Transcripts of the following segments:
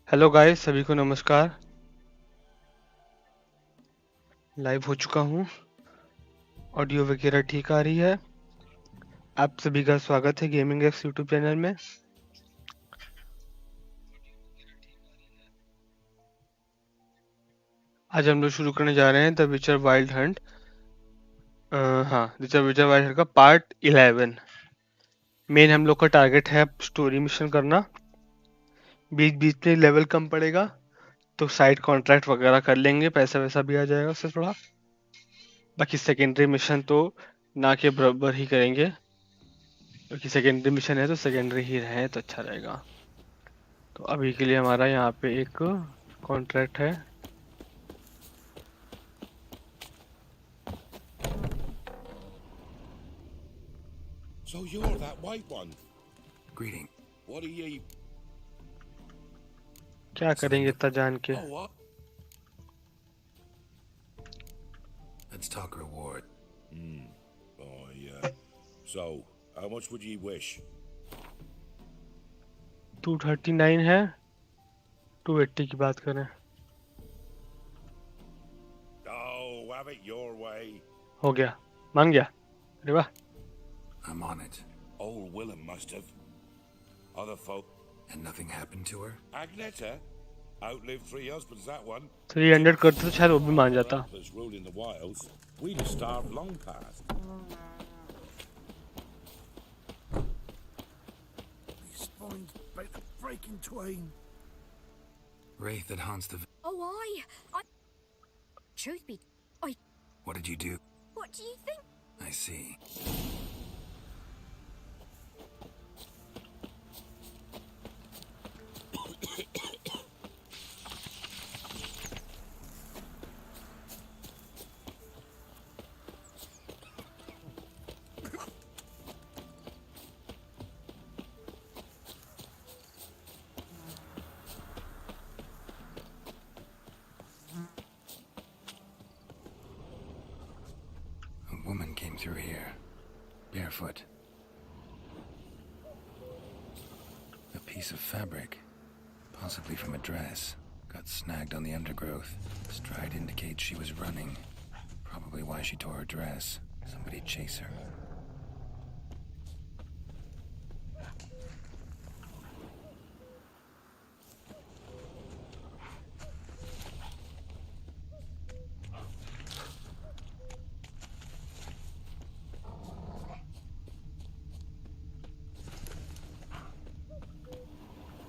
Hello guys, सभी को नमस्कार। लाइव हो चुका हूँ। ऑडियो वगैरह ठीक आ रही है। आप सभी का स्वागत है गेमिंग एक्स यूट्यूब चैनल में। आज हम लोग शुरू करने जा रहे हैं द विचर वाइल्ड हंट। हाँ, द विचर वाइल्ड हंट का पार्ट 11। मेन हम लोग का टारगेट है स्टोरी मिशन करना। बीच बीच में लेवल कम पड़ेगा तो साइड कॉन्ट्रैक्ट वगैरह कर लेंगे, पैसा वैसा भी आ जाएगा उससे थोड़ा। बाकी सेकेंडरी मिशन तो ना के बराबर ही करेंगे, क्योंकि सेकेंडरी मिशन है तो सेकेंडरी ही रहे तो अच्छा रहेगा। तो अभी के लिए हमारा यहाँ पे एक कॉन्ट्रैक्ट है। So you're that white one. Greeting. What are you? क्या करेंगे इतना जान के? Oh, what? Let's talk reward. Oh, yeah. So, how much would you wish? 239 है, 280 की बात करें। Oh, have it your way. हो गया, मांग गया। अरे वाह। I'm on it. Old Willem must have. Other folk. And nothing happened to her? Agneta? Outlived 3 husbands, that one. 300 करते तो शायद वो भी मान जाता। Was ruling the wilds. We'd have starved long past. These spines about to break in twain. Wraith that haunts the... Oh, I... Truth be... What did you do? What do you think? I see. A woman came through here, barefoot. A piece of fabric, possibly from a dress, got snagged on the undergrowth. Stride indicates she was running. Probably why she tore her dress. Somebody chase her.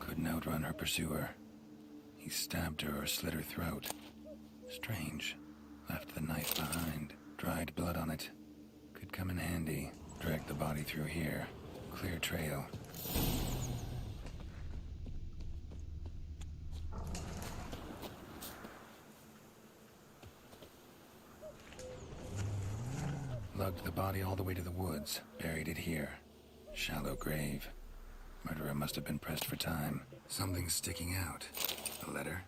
Couldn't outrun her pursuer. He stabbed her or slit her throat. Strange. Left the knife behind. Dried blood on it. Could come in handy. Dragged the body through here. Clear trail. Lugged the body all the way to the woods. Buried it here. Shallow grave. Murderer must have been pressed for time. Something's sticking out. A letter?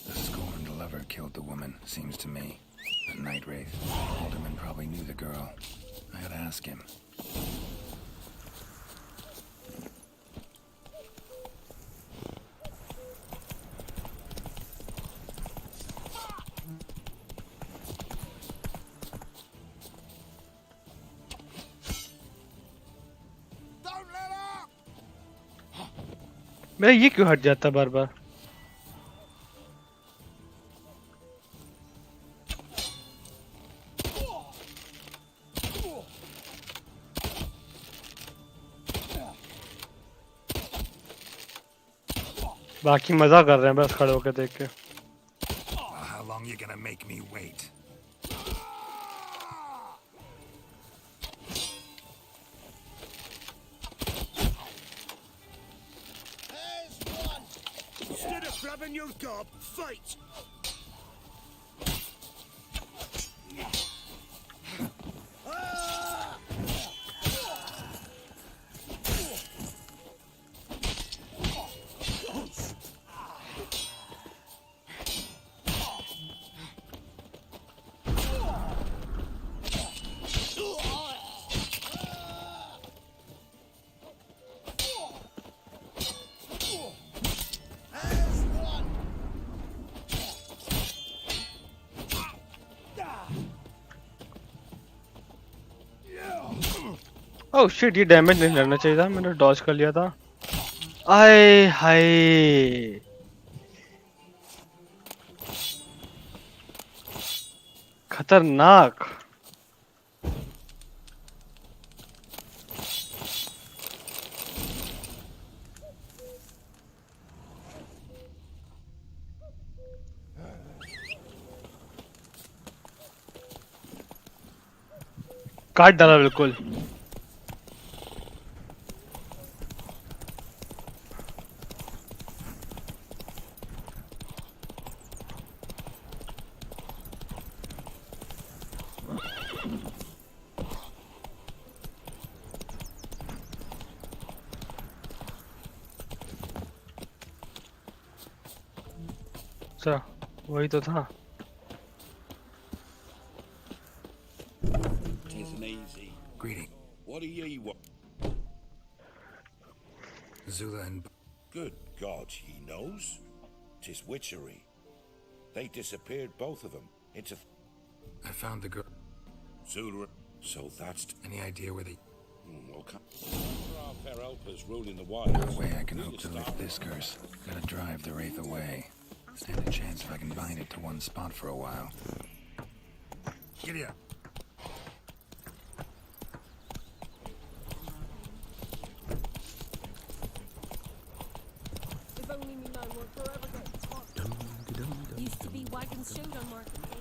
The scorned lover killed the woman, seems to me. The night wraith. Alderman probably knew the girl. I gotta ask him. Don't let up! मेरा ये क्यों हट जाता बार बार? बाकी मजा कर रहे हैं बस खड़े होकर देख के। Well, how long you gonna make me wait? There's one! Instead of grabbing your gob, fight! Oh shit, ये डैमेज नहीं लगना चाहिए था, मैंने डॉज कर लिया था। आए हाय, खतरनाक। काट डाला बिल्कुल। अच्छा, वही तो था। Tisn't easy. Greeting. What do ye want? Zula and... Good God, he knows. 'Tis witchery. They disappeared, both of them, into I found the girl. Zula. So that's Any idea where they... okay. Our fair helpers ruling the No wilds. way I can We'll hope to start lift this curse. Gotta drive the wraith away. Stand a chance if I can bind it to one spot for a while. Giddy up. If only me man were forever getting fucked. Used to be wagons showed on market days.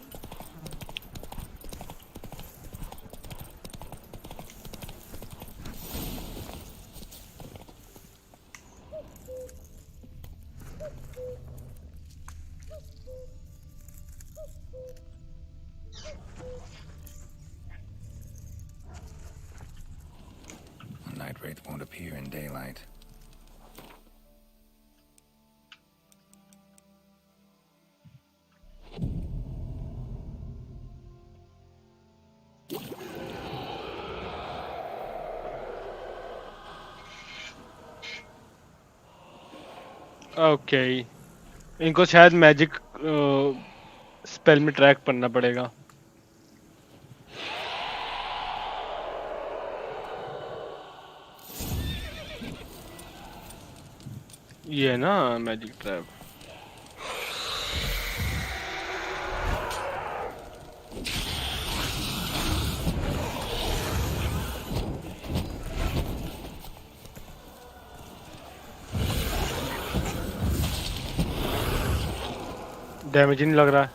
A night wraith won't appear in daylight. Okay, इनको शायद magic spell में track करना पड़ेगा। ये है ना magic trap. Damage ही नहीं लग रहा है।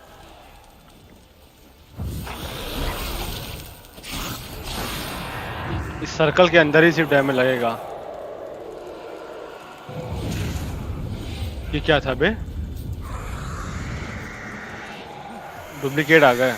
इस सर्कल के अंदर ही सिर्फ डैमेज लगेगा। ये क्या था बे? डुप्लीकेट आ गया।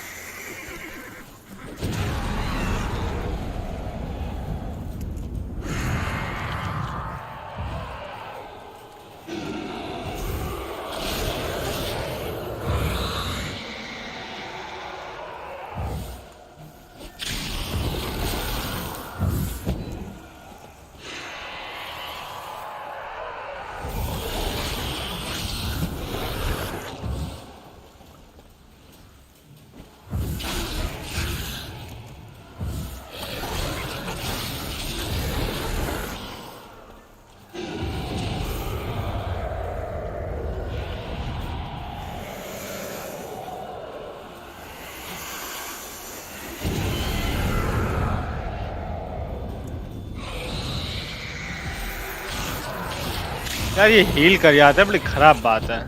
यार ये हील कर जाता है, बड़ी खराब बात है।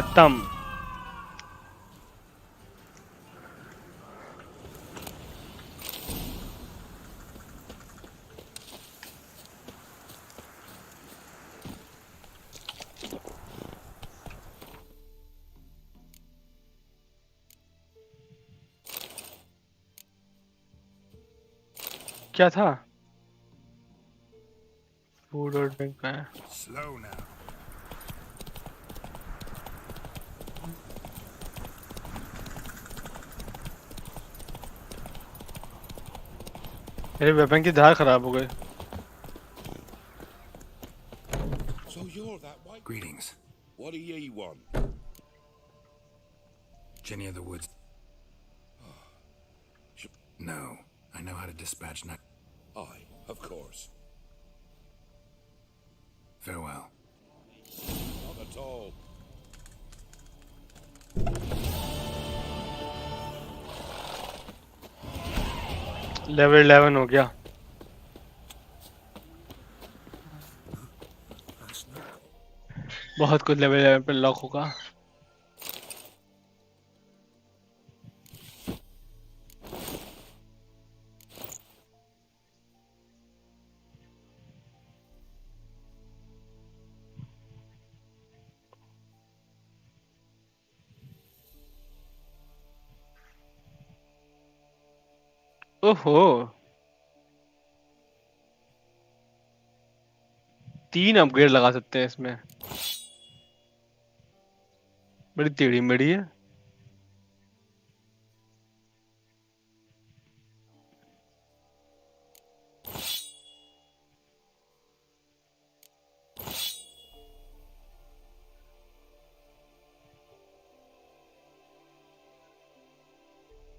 खत्म। क्या था? फूड और ड्रिंक का है। Slow now. मेरे वेपन की धार खराब हो गई। So you're that white. Greetings. What do ye want? Jenny of the Woods. No. I know how to dispatch night. Aye, of course. Farewell. Not at all. Level 11 हो गया। That's not बहुत कुछ level 11 पे lock होगा। ओहो, 3 upgrade लगा सकते हैं इसमें। बड़ी टेढ़ी मेढ़ी है।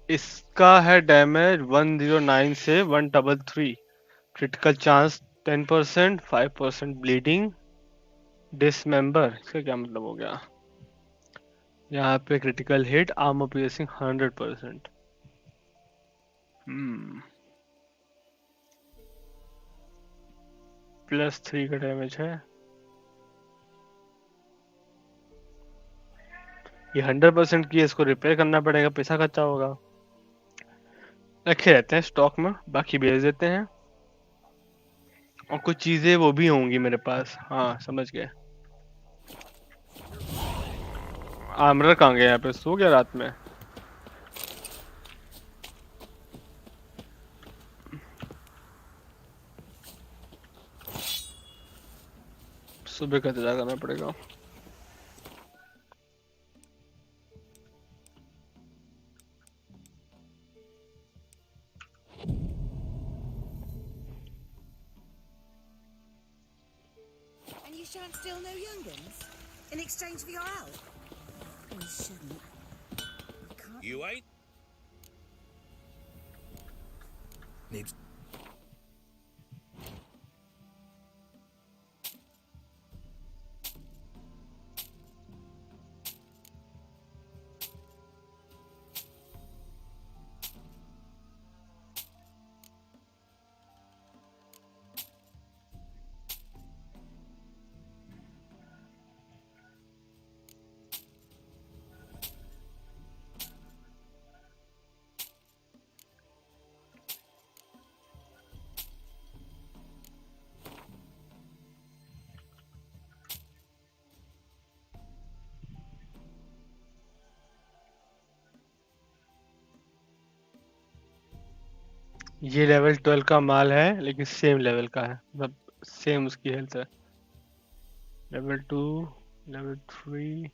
इसका है डैमेज 109 से 133, क्रिटिकल चांस 10%, 5% ब्लीडिंग, डिसमेंबर। इसका क्या मतलब हो गया? यहाँ पे क्रिटिकल हिट, आर्मर पियर्सिंग 100%। +3 का डैमेज है। ये 100% की है, इसको रिपेयर करना पड़ेगा, पैसा खर्चा होगा। रखे रहते हैं स्टॉक में, बाकी बेच देते हैं। और कुछ चीजें वो भी होंगी मेरे पास। हाँ समझ गए। आमरर कहाँ गया? यहाँ पे सो गया रात में। सुबह का इंतजार करना पड़ेगा। And you shan't steal no young'uns in exchange for your help? We shouldn't. We can't. You ain't? Needs. ये लेवल 12 का माल है, लेकिन सेम लेवल का है, मतलब सेम उसकी हेल्थ है। Level 2, level 3,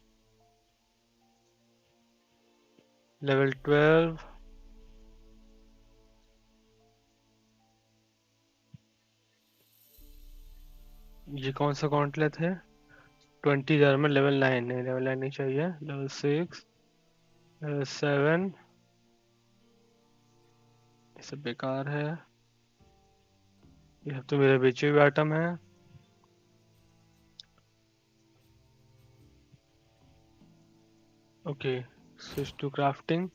level 12। ये कौन सा गॉन्टलेट है? 20,000 में लेवल 9 नहीं, लेवल 9 नहीं चाहिए। लेवल 6, लेवल 7, ये सब बेकार है। ये सब तो मेरे बेचे हुए आइटम है। Okay, switch to crafting.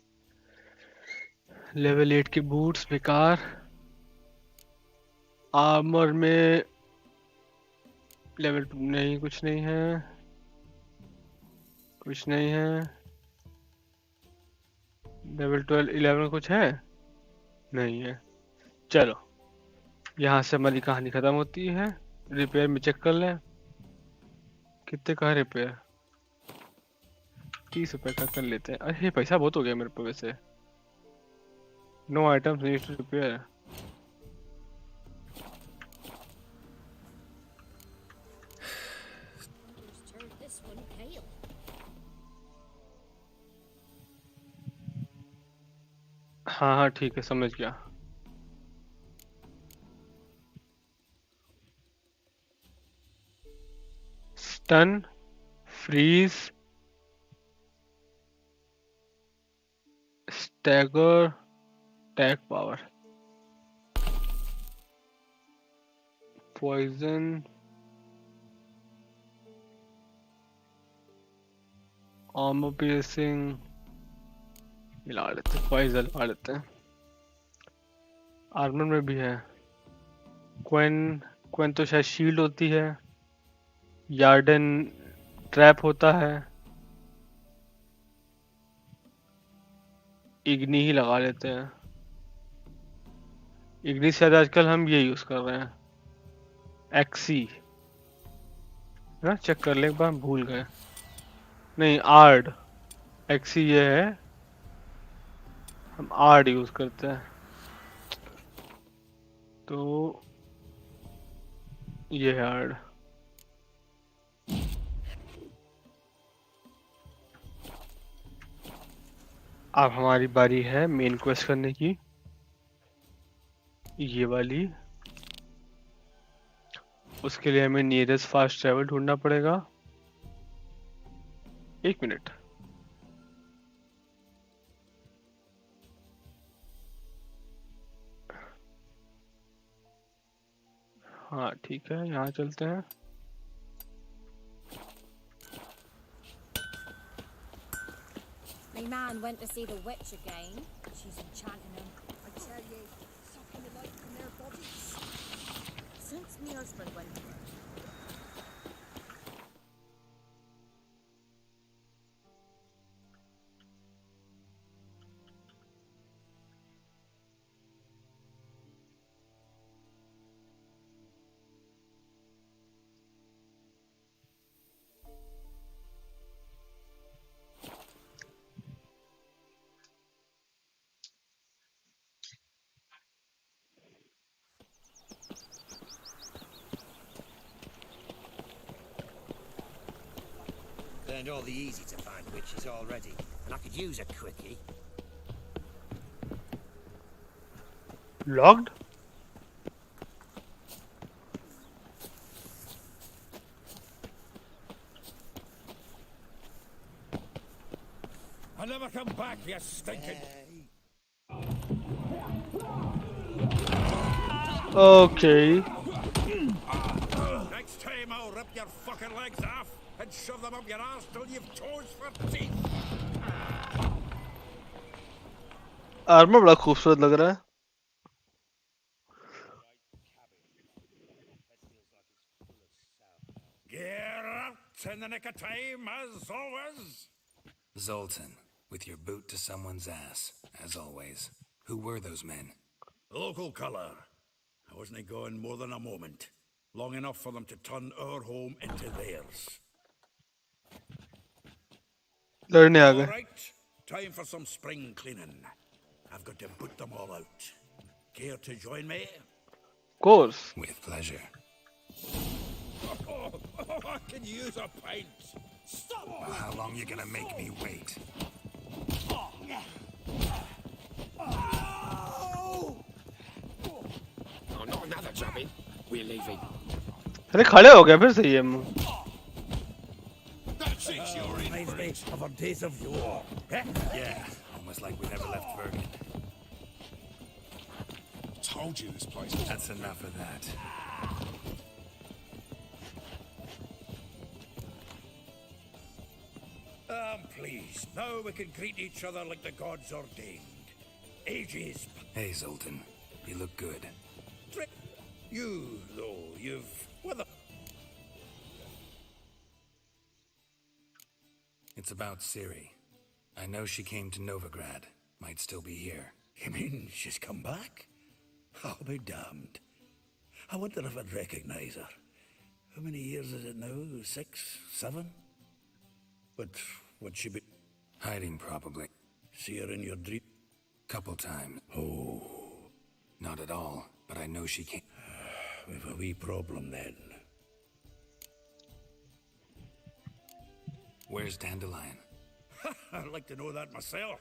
Level 8 के बूट्स बेकार। आर्मर में लेवल 2 नहीं, कुछ नहीं है। कुछ नहीं है। लेवल 12 11 कुछ है? नहीं है। चलो यहाँ से हमारी कहानी खत्म होती है। रिपेयर में चेक कर लें कितने का है रिपेयर। 30 रुपए का कर लेते हैं। अरे पैसा बहुत हो गया मेरे पे वैसे। No items need to repair. Just turned this one pale. हाँ हाँ ठीक है, समझ गया। Stun, freeze, stagger, tag power, poison, armour piercing मिला लेते हैं, पॉइजन मिला लेते हैं। आर्मर में भी है। क्वेन, क्वेन तो शायद शील्ड होती है। यार्डन ट्रैप होता है। इग्नी ही लगा लेते हैं। इग्नी शायद आजकल हम ये यूज कर रहे हैं, एक्सी ना। चेक कर ले एक बार, भूल गए। नहीं, आर्ड। एक्सी ये है, हम आर्ड यूज करते हैं। तो ये है आर्ड। अब हमारी बारी है मेन क्वेस्ट करने की, ये वाली। उसके लिए हमें नियरेस्ट फास्ट ट्रेवल ढूंढना पड़ेगा। 1 मिनट। हाँ ठीक है, यहाँ चलते हैं। My man went to see the witch again. She's enchanting him. I tell you, sucking the life from their bodies. Since me husband went to her. Learned all the easy to find witches already, and I could use a quickie. Locked? I never come back, you stinking. Okay. Next time I'll rip your fucking legs off and shove them up your arse till you've toes for teeth. Armour बड़ा खूबसूरत लग रहा है। Get out in the nick of time, as always. Zoltan, with your boot to someone's ass, as always. Who were those men? Local colour. I wasn't going more than a moment. Long enough for them to turn our home into theirs. लड़ने आ All गए। right, time for some spring cleaning. I've got to put them all out. Care to join me? Course. With pleasure. I can use a pint. Stop! Well, how long you gonna make me wait? Oh, not another jobbing. We're leaving. अरे खड़े हो गए फिर से ये। That's it, you're in Reminds for me it. of our days of yore. Yeah, almost like we never left Bergen. Told you this place was... That's enough of that. Please, now we can greet each other like the gods ordained. Ages... Hey, Zoltan. You look good. You, though, you've... Well, It's about Ciri. I know she came to Novigrad. Might still be here. You mean she's come back? I'll be damned. I wonder if I'd recognize her. How many years is it now? 6, 7? But would she be... Hiding, probably. See her in your dream? Couple times. Oh. Not at all, but I know she came. We've a wee problem then. Where's Dandelion? I'd like to know that myself.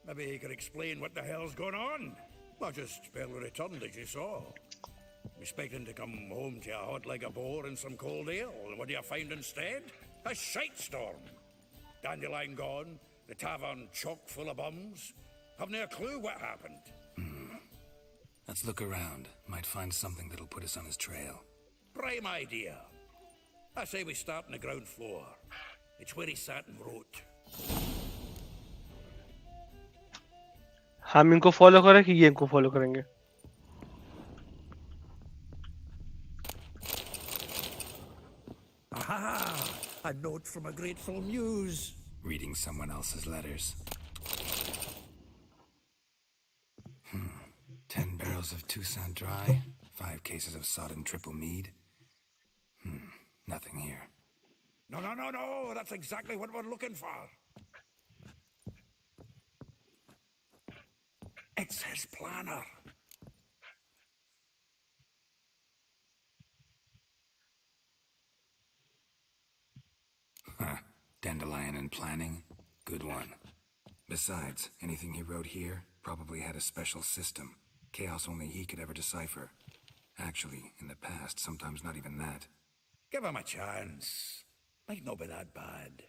Maybe he could explain what the hell's going on. Well, just barely returned, as you saw. Expecting to come home to a hot like a boar and some cold ale, and what do you find instead? A shite storm. Dandelion gone, the tavern chock full of bums. Haven't a clue what happened. Let's look around. Might find something that'll put us on his trail. Prime idea. I say we start on the ground floor. It's where he sat and wrote. हम इनको follow करें कि ये इनको follow करेंगे? Aha! A note from a grateful muse. Reading someone else's letters. 10 barrels of Toussaint Dry, 5 cases of sodden triple mead. Nothing here. No, no, no, no! That's exactly what we're looking for. It's his planner. Huh. Dandelion and planning. Good one. Besides, anything he wrote here probably had a special system. Chaos only he could ever decipher. Actually, in the past, sometimes not even that. Give him a chance. Might not be that bad.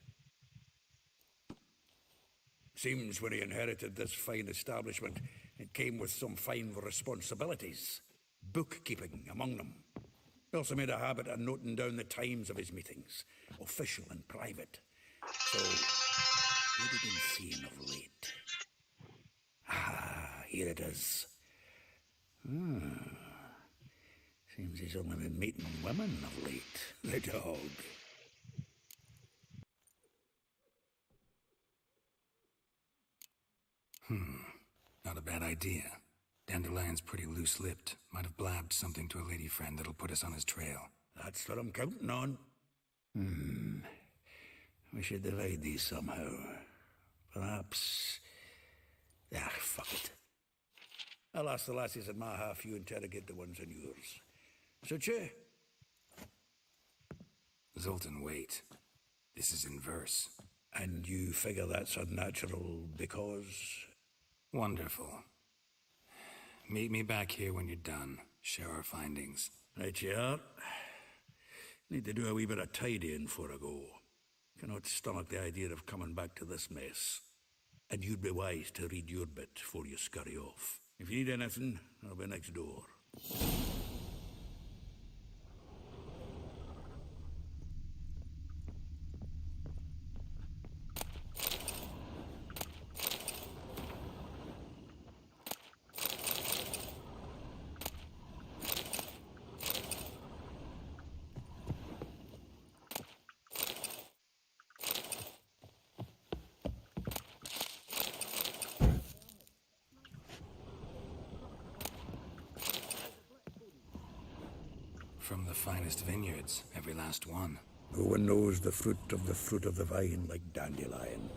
Seems when he inherited this fine establishment, it came with some fine responsibilities. Bookkeeping among them. He also made a habit of noting down the times of his meetings, official and private. So, what have you been seeing of late? Ah, here it is. Seems he's only been meeting women of late, the dog. Not a bad idea. Dandelion's pretty loose-lipped. Might have blabbed something to a lady friend that'll put us on his trail. That's what I'm counting on. We should divide these somehow. Perhaps... Ah, fuck it. I'll ask the lassies in my half, you interrogate the ones in yours. Suit you? Zoltan, wait. This is in verse. And you figure that's unnatural because... Wonderful. Meet me back here when you're done. Share our findings. Right you are. Need to do a wee bit of tidying before I go. Cannot stomach the idea of coming back to this mess. And you'd be wise to read your bit before you scurry off. If you need anything, I'll be next door. From the finest vineyards, every last one. No one knows the fruit of the vine like Dandelion.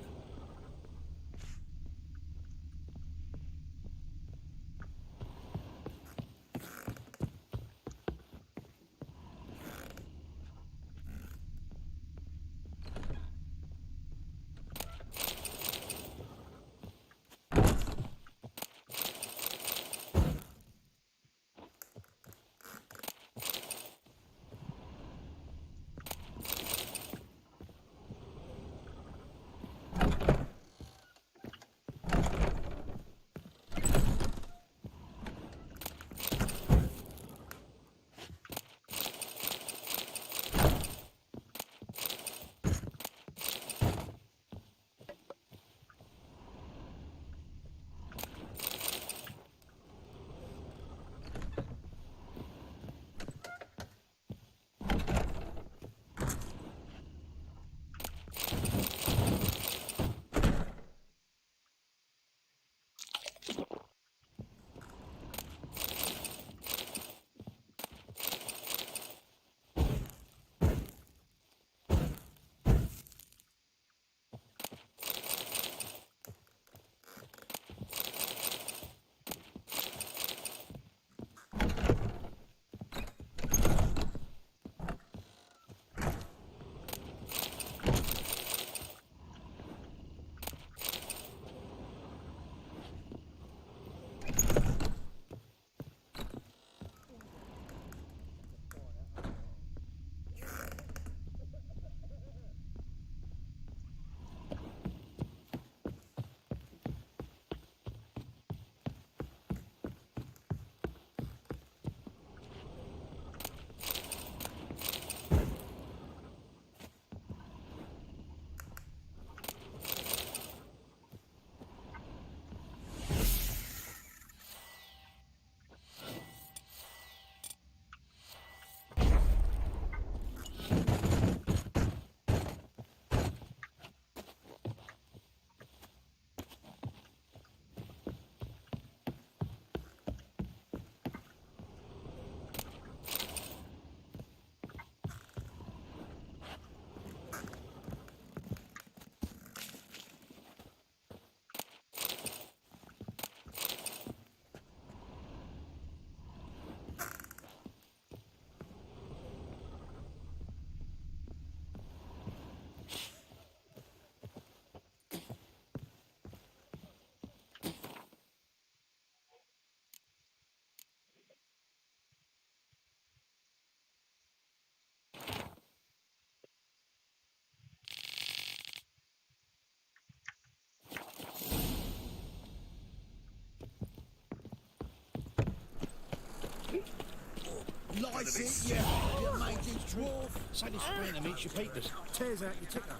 Lights it, yeah. You major dwarf. Sandy Sprinter meets your papers. Tears out your ticker.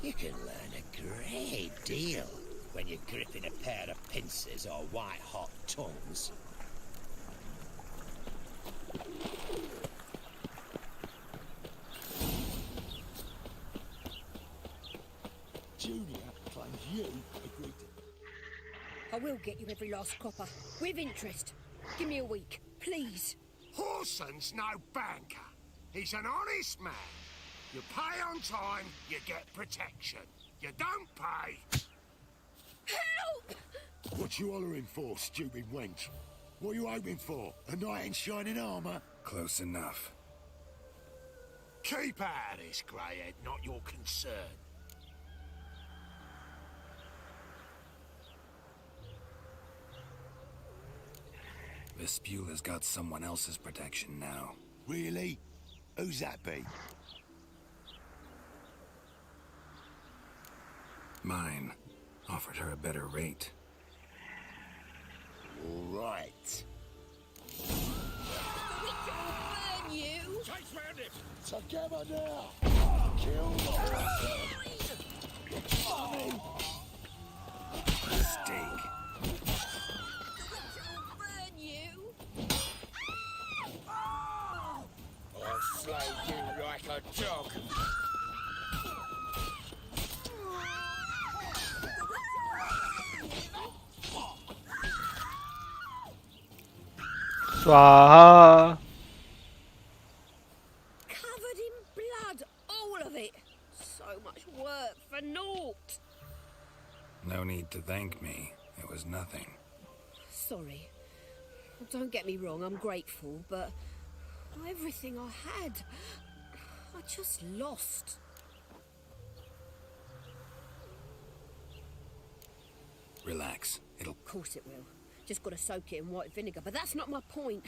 You can learn a great deal when you're gripping a pair of pincers or white-hot tongues. Junior claims you agreed to... I will get you every last copper. With interest. Give me a week, please. Horson's no banker. He's an honest man. You pay on time, you get protection. You don't pay... Help! What you hollering for, stupid wench? What you hoping for? A knight in shining armour? Close enough. Keep out of this, greyhead, not your concern. Vespula's got someone else's protection now. Really? Who's that be? Mine. Offered her a better rate. Right. Burn you! Chase round him! Together now! Kill Mommy! Mistake. Burn you! I'll slay you like a dog. Swaha. Covered in blood, all of it. So much work for naught. No need to thank me. It was nothing. Sorry. Don't get me wrong, I'm grateful, but everything I had, I just lost. Relax. It'll... Of course it will. Just gotta soak it in white vinegar, but that's not my point.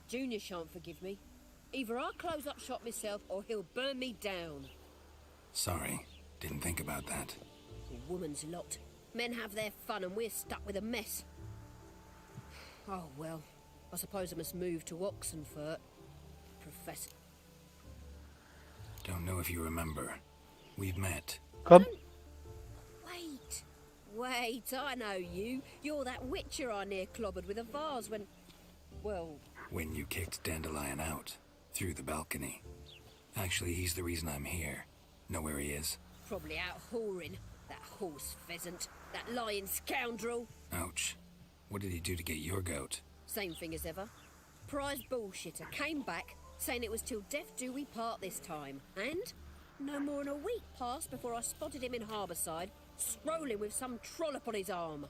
Junior shan't forgive me. Either I'll close up shop myself or he'll burn me down. Sorry. Didn't think about that. A woman's lot. Men have their fun and we're stuck with a mess. Oh well, I suppose I must move to Oxenfurt. Professor. Don't know if you remember. We've met. Come. Wait, I know you. You're that witcher I near clobbered with a vase when... Well... When you kicked Dandelion out. Through the balcony. Actually, he's the reason I'm here. Know where he is? Probably out whoring. That horse pheasant. That lying scoundrel. Ouch. What did he do to get your goat? Same thing as ever. Prize bullshitter came back, saying it was till death do we part this time. And no more than a week passed before I spotted him in Harbourside, strolling with some trollop on his arm.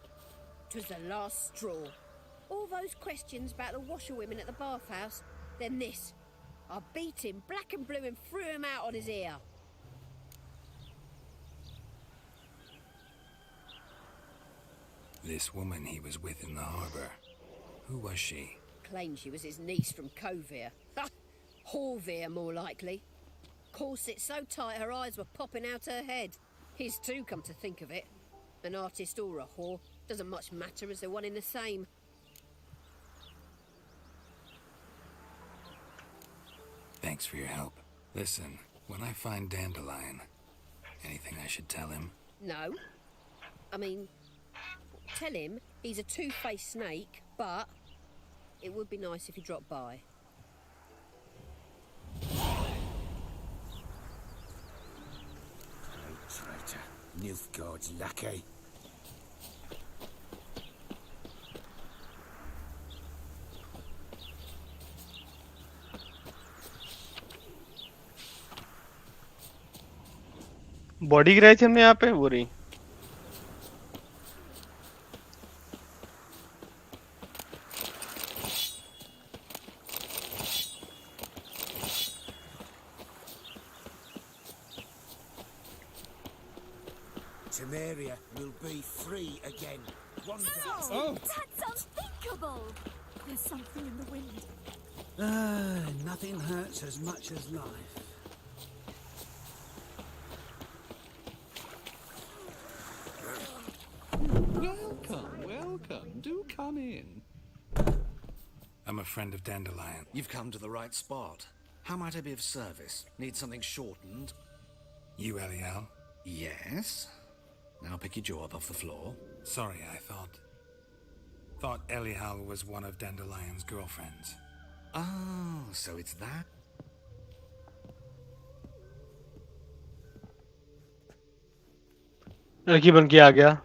'Twas the last straw. All those questions about the washerwomen at the bathhouse, then this. I beat him black and blue and threw him out on his ear. This woman he was with in the harbour. Who was she? Claimed she was his niece from Covere. Ha! Horvere, more likely. Corset so tight her eyes were popping out her head. His too, come to think of it. An artist or a whore. Doesn't much matter as they're one in the same. Thanks for your help. Listen, when I find Dandelion, anything I should tell him? No. I mean, tell him he's a two-faced snake, but it would be nice if he dropped by. Traitor. Nilfgaard's lackey. Body गिराई थी हमने यहाँ पे वो रही. Temeria will be free again. One day. Oh! That's unthinkable! There's something in the wind. Nothing hurts as much as life. Come in. I'm a friend of Dandelion. You've come to the right spot. How might I be of service? Need something shortened? You, Elial? Yes. Now pick your jaw up off the floor. Sorry, I thought Elial was one of Dandelion's girlfriends. Oh, so it's that? लड़की बन के आ गया.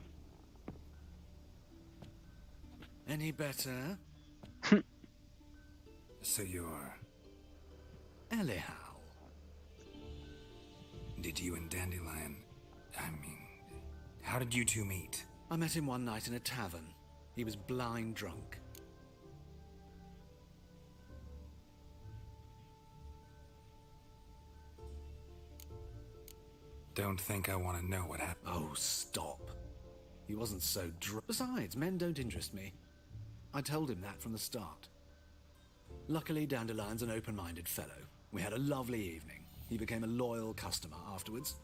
Any better? So you're... Elial. Did you and Dandelion... how did you two meet? I met him one night in a tavern. He was blind drunk. Don't think I want to know what happened. Oh, stop. He wasn't so drunk. Besides, men don't interest me. I told him that from the start. Luckily, Dandelion's an open-minded fellow. We had a lovely evening. He became a loyal customer afterwards.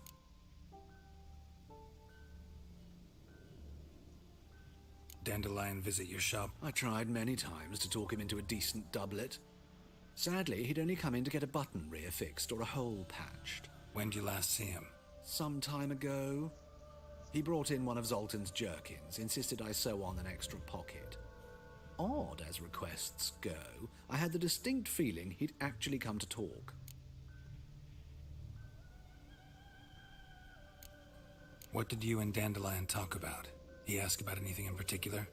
Dandelion visit your shop? I tried many times to talk him into a decent doublet. Sadly, he'd only come in to get a button reaffixed or a hole patched. When did you last see him? Some time ago. He brought in one of Zoltan's jerkins, insisted I sew on an extra pocket. Odd as requests go, I had the distinct feeling he'd actually come to talk. What did you and Dandelion talk about? He asked about anything in particular?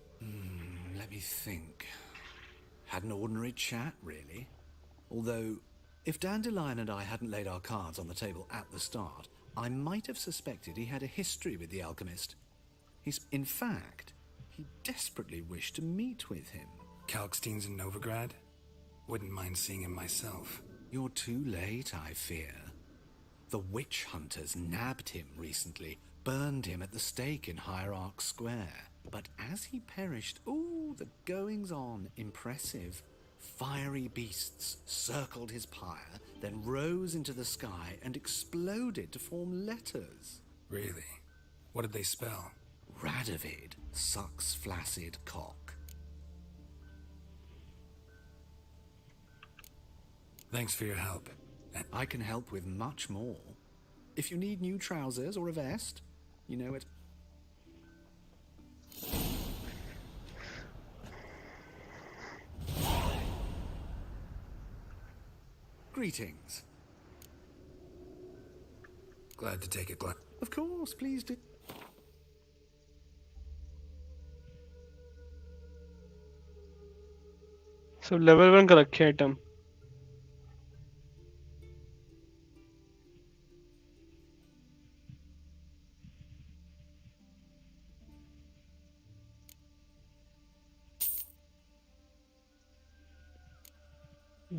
Let me think. Had an ordinary chat, really. Although, if Dandelion and I hadn't laid our cards on the table at the start, I might have suspected he had a history with the alchemist. In fact, he desperately wished to meet with him. Kalkstein's in Novigrad? Wouldn't mind seeing him myself. You're too late, I fear. The witch hunters nabbed him recently, burned him at the stake in Hierarch Square. But as he perished, the goings-on, impressive. Fiery beasts circled his pyre, then rose into the sky and exploded to form letters. Really? What did they spell? Radovid sucks flaccid cock. Thanks for your help. I can help with much more. If you need new trousers or a vest, you know it. Greetings. Glad to take it, Of course, please do. Sub level 1 का रखे item.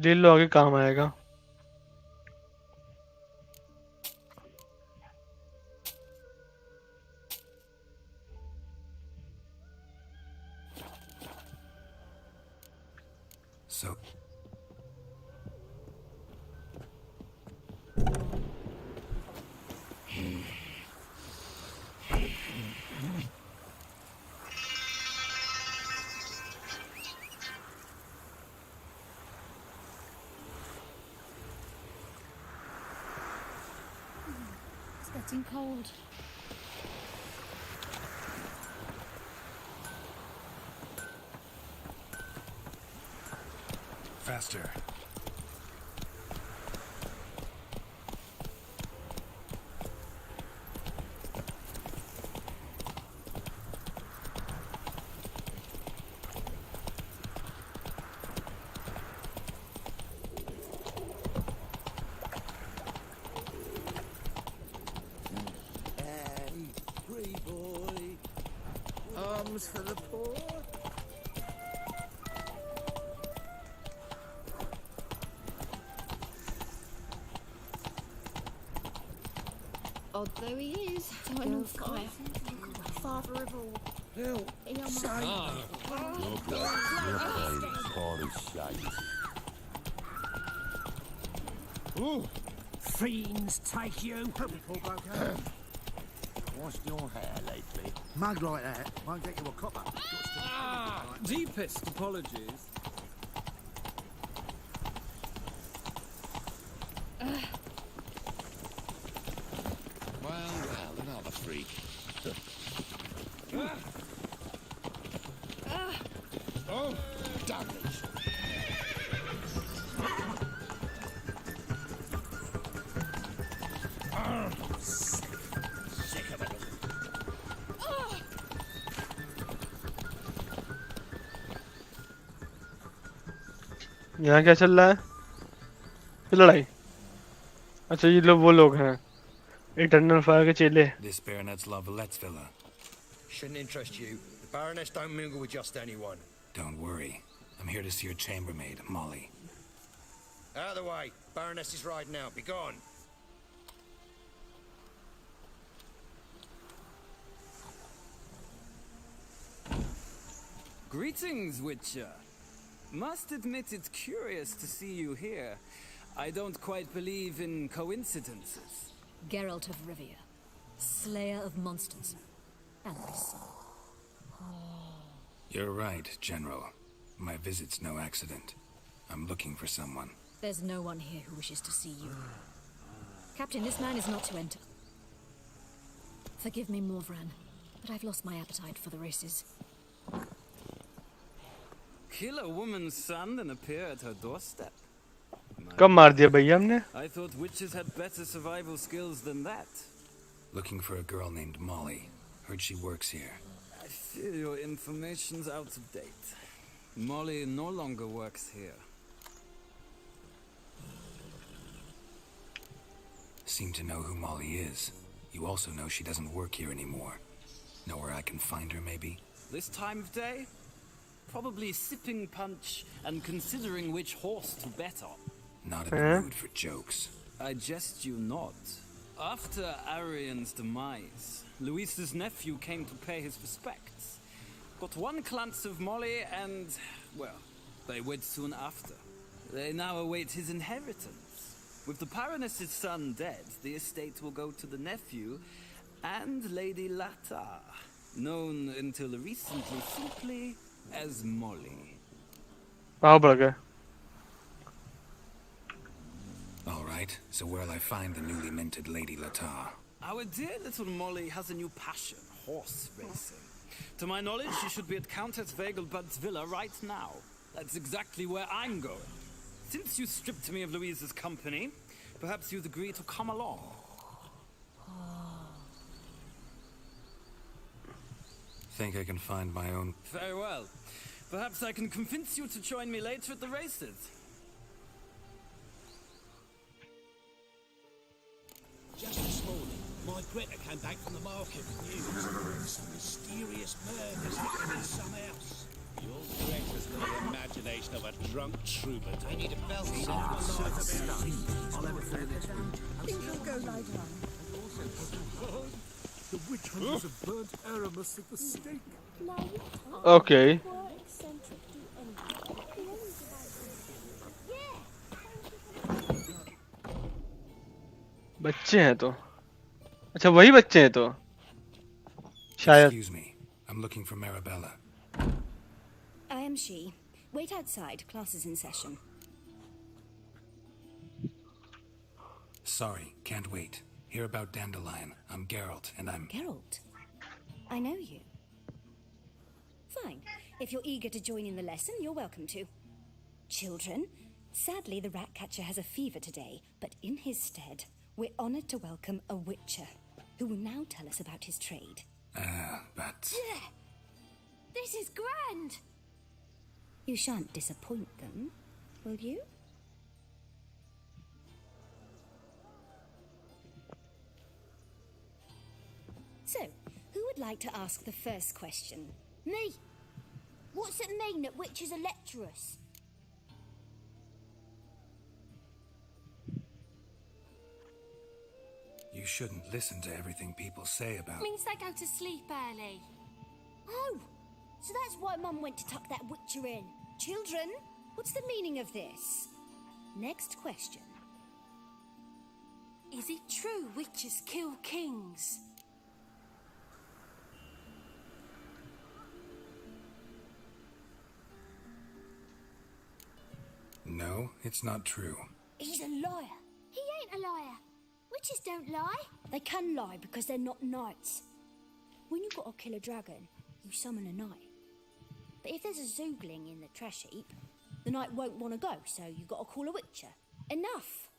ले लो, आगे काम आएगा. So... It's getting cold. Faster. Hey, free boy. Arms for the poor. Odd though he is, eternal fire. Father of all. Help. Fiends take you. Washed your hair lately. Mug like that won't get you a copper. Deepest apologies. Well, another freak. Oh, damage. Sick of it. यहाँ क्या चल रहा है? ये लड़ाई? अच्छा ये लोग वो लोग हैं इटर्नल फायर के चेले. This baronet's La Vallette's villa. Shouldn't interest you. The Baroness don't mingle with just anyone. Don't worry. I'm here to see your chambermaid, Molly. Out of the way. Baroness is riding out. Be gone. Greetings, Witcher. Must admit it's curious to see you here. I don't quite believe in coincidences. Geralt of Rivia, slayer of monsters, and my son. You're right, General. My visit's no accident. I'm looking for someone. There's no one here who wishes to see you. Captain, this man is not to enter. Forgive me, Morvran, but I've lost my appetite for the races. Kill a woman's son and appear at her doorstep? कब मार दिया भैया हमने? I thought witches had better survival skills than that. Looking for a girl named Molly. Heard she works here. I fear your information's out of date. Molly no longer works here. Seem to know who Molly is. You also know she doesn't work here anymore. Know where I can find her, maybe? This time of day? Probably sipping punch and considering which horse to bet on. Not in the mood for jokes. I jest you not. After Arian's demise, Luis's nephew came to pay his respects. Got one glance of Molly and, well, they wed soon after. They now await his inheritance. With the Baroness's son dead, the estate will go to the nephew and Lady Lata, known until recently simply as Molly. Wow, brother. All right, so where'll I find the newly minted Lady Lata? Our dear little Molly has a new passion, horse racing. To my knowledge, she should be at Countess Vegelbud's villa right now. That's exactly where I'm going. Since you stripped me of Louise's company, perhaps you'd agree to come along. Think I can find my own... Very well. Perhaps I can convince you to join me later at the races. Just this morning, my Greta came back from the market with news. Some mysterious murders happening in some house. Your Greta's got the imagination of a drunk troubadour. I need a belt to save my life. I'll have a fair Think you'll go lie down. The witch hunters have burnt Aramis at the stake. Okay. बच्चे हैं तो अच्छा वही बच्चे हैं तो शायद. Excuse me. I'm looking for Marabella. I am she. Wait outside. Class is in session. Sorry, can't wait. Hear about Dandelion. I'm Geralt, and I'm... Geralt? I know you. Fine. If you're eager to join in the lesson, you're welcome to. Children, sadly the Ratcatcher has a fever today, but in his stead, we're honored to welcome a Witcher, who will now tell us about his trade. But... Yeah. This is grand! You shan't disappoint them, will you? So, who would like to ask the first question? Me! What's it mean that witches are lecturers? You shouldn't listen to everything people say about... Means they go to sleep early. Oh! So that's why Mum went to tuck that witcher in. Children, what's the meaning of this? Next question. Is it true witches kill kings? No, it's not true. He's a liar. He ain't a liar. Witches don't lie. They can lie because they're not knights. When you gotta kill a dragon, you summon a knight. But if there's a zoogling in the trash heap, the knight won't want to go, so you've got to call a witcher. Enough!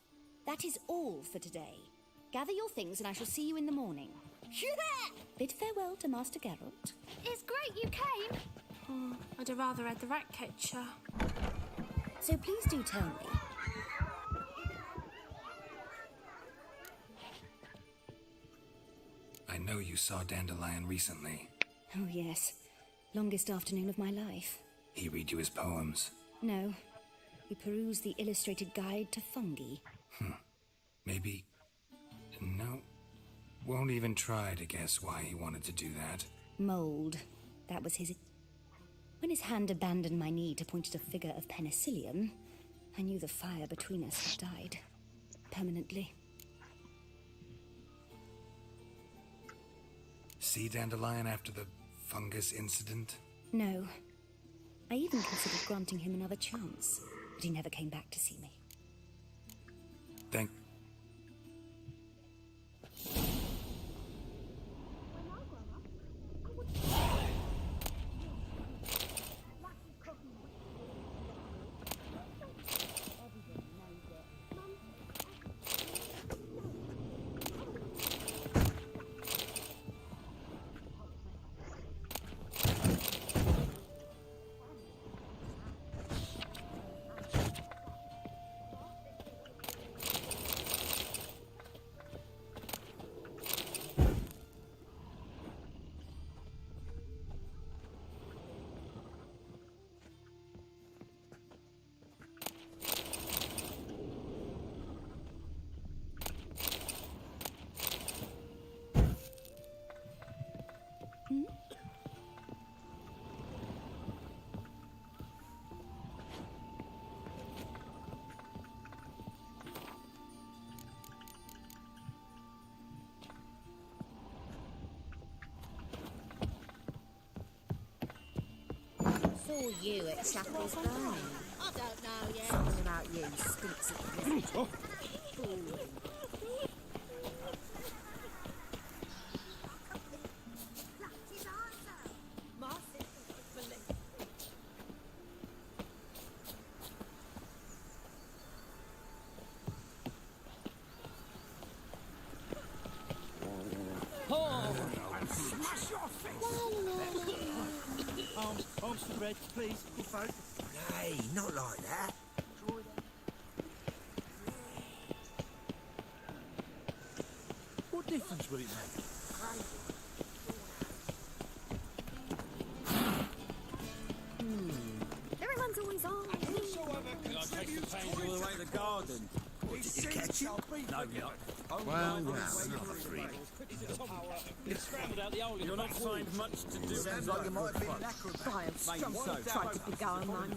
That is all for today. Gather your things and I shall see you in the morning. Bid farewell to Master Geralt. It's great you came. Oh, I'd have rather had the rat catcher. So please do tell me. I know you saw Dandelion recently. Oh yes, longest afternoon of my life. He read you his poems. No, we perused the illustrated guide to fungi. Maybe... No. Won't even try to guess why he wanted to do that. Mold. That was his... When his hand abandoned my knee to point at a figure of penicillium, I knew the fire between us had died. Permanently. See Dandelion after the fungus incident? No. I even considered granting him another chance, but he never came back to see me. Thank... Saw you at Chapel's Burning. I don't know yet. Something about you stinks at the visit. Arms to the red, please, good folk. Nay, not like that. What difference will it make? Everyone's always on. I take the pains all the way to the garden. Did you catch him? No, not. Well, another three. It's scrambled out the hole. You'll not find much to do. Sounds like you might have been an acrobat. Vile strumpet tried to beguile my man.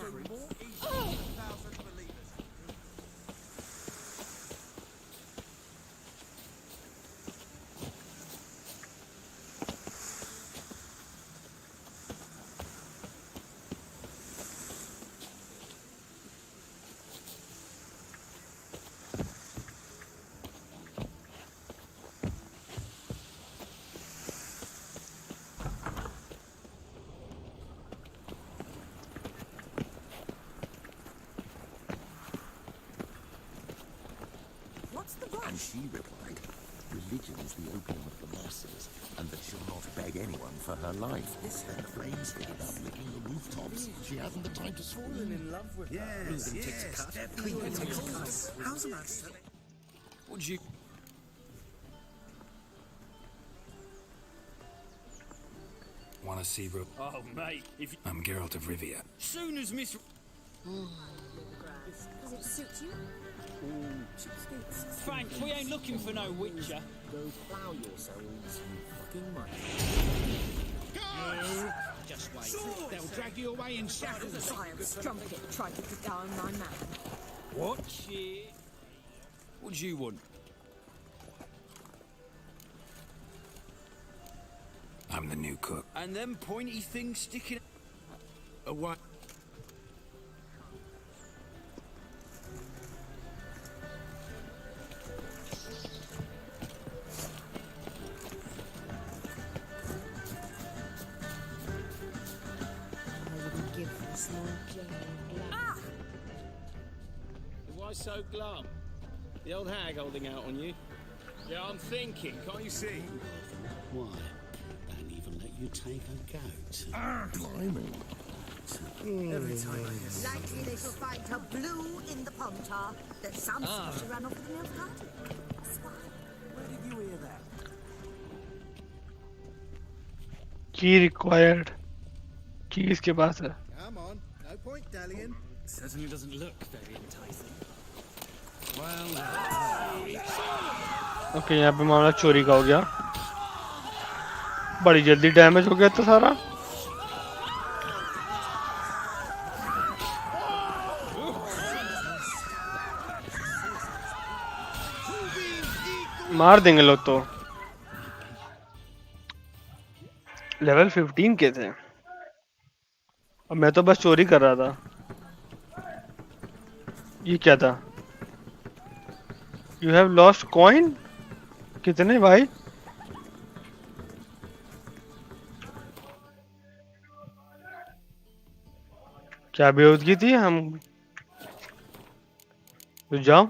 And she replied, religion's the opium of the masses, and that she'll not beg anyone for her life. Then the flames hit about licking the rooftops. She hasn't the time to swim. In love with her. Reuben takes a cut. Cleveland takes a cut. How's about selling? Would you... Want to see Ru... Oh, mate, if you... I'm Geralt of Rivia. Soon as Miss... Does it suit you? Thanks, we ain't looking for no witcher. Go plough yourselves, you fucking No, just wait. They'll drag you away in shackles. Vile strumpet tried to beguile my man. What? Shit. What do you want? I'm the new cook. And them pointy things sticking... A what? Why so glum? The old hag holding out on you? Yeah, I'm thinking. Can't you see? Why? Don't even let you take a goat. Blimey. Likely they shall find her blue in the pontar. There's some she ran off with an elf garden. Where did you hear that? Key required. Key इसके पास है. Come on, no point dallying. Certainly doesn't look very enticing. Okay यहाँ पे मामला चोरी का हो गया. बड़ी जल्दी डैमेज हो गया था सारा. मार देंगे लोग तो. लेवल 15 के थे और मैं तो बस चोरी कर रहा था. ये क्या था? You have lost coin? कितने भाई? क्या बेहूदगी थी हम? तो जाओ.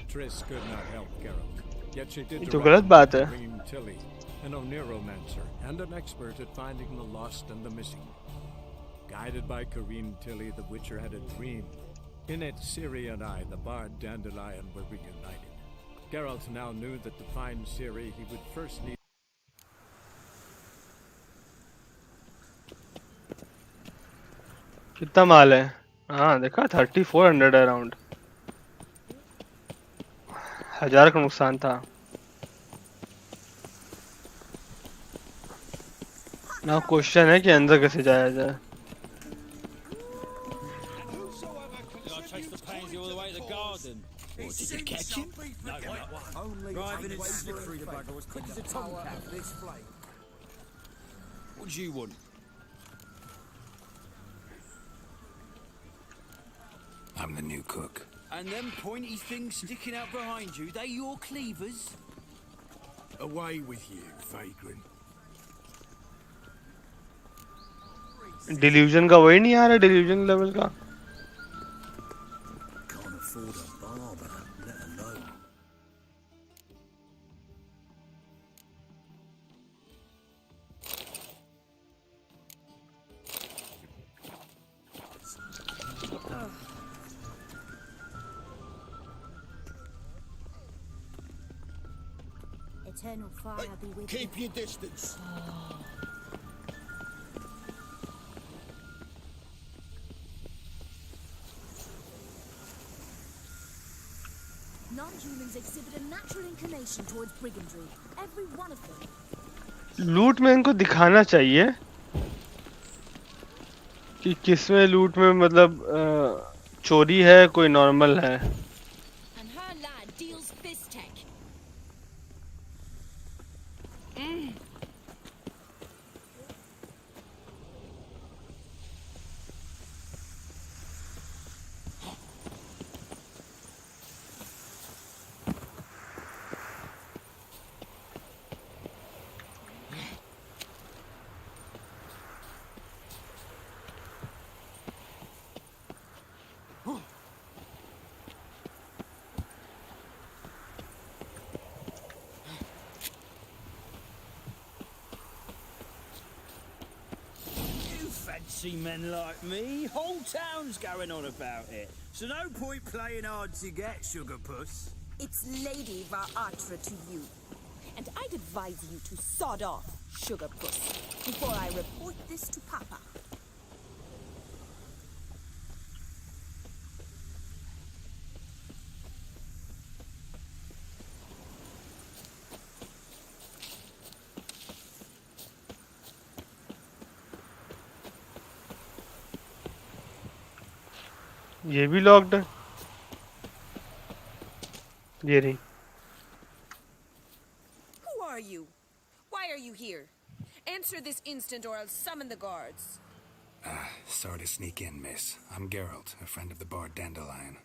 Triss could not help Geralt, yet she did ये तो गलत बात है. Corrine Tilly, an Oniromancer and an expert at finding the lost and the missing. Guided by Corrine Tilly, the Witcher had a dream. In it, Ciri and I, the bard Dandelion, were reunited. Geralt now knew that to find Ciri, he would first need. कितना माल है? हाँ देखा 3400 around. 1000 का नुकसान था. ना question है कि अंदर कैसे जाया जाए. Did you catch him? No, driving it slippery the bugger was quick as a tomcat. This flake. What do you want? I'm the new cook. And them pointy things sticking out behind you, they your cleavers? Away with you, vagrant. Delusion का वही नहीं आ रहा. Delusion level का. Can't afford a barber, let alone. Eternal fire be with Keep your distance. Non-humans exhibit a natural inclination towards brigandry. Every one of them. लूट में इनको दिखाना चाहिए कि किसमें लूट में मतलब चोरी है कोई नॉर्मल है. And her lad deals fistech. Fancy men like me, whole town's going on about it. So no point playing hard to get, sugar puss. It's Lady Varatra to you. And I'd advise you to sod off, sugar puss, before I report this to Papa. ये भी locked है. ये रही. Who are you? Why are you here? Answer this instant or I'll summon the guards. Sorry to sneak in, miss. I'm Geralt, a friend of the bard Dandelion.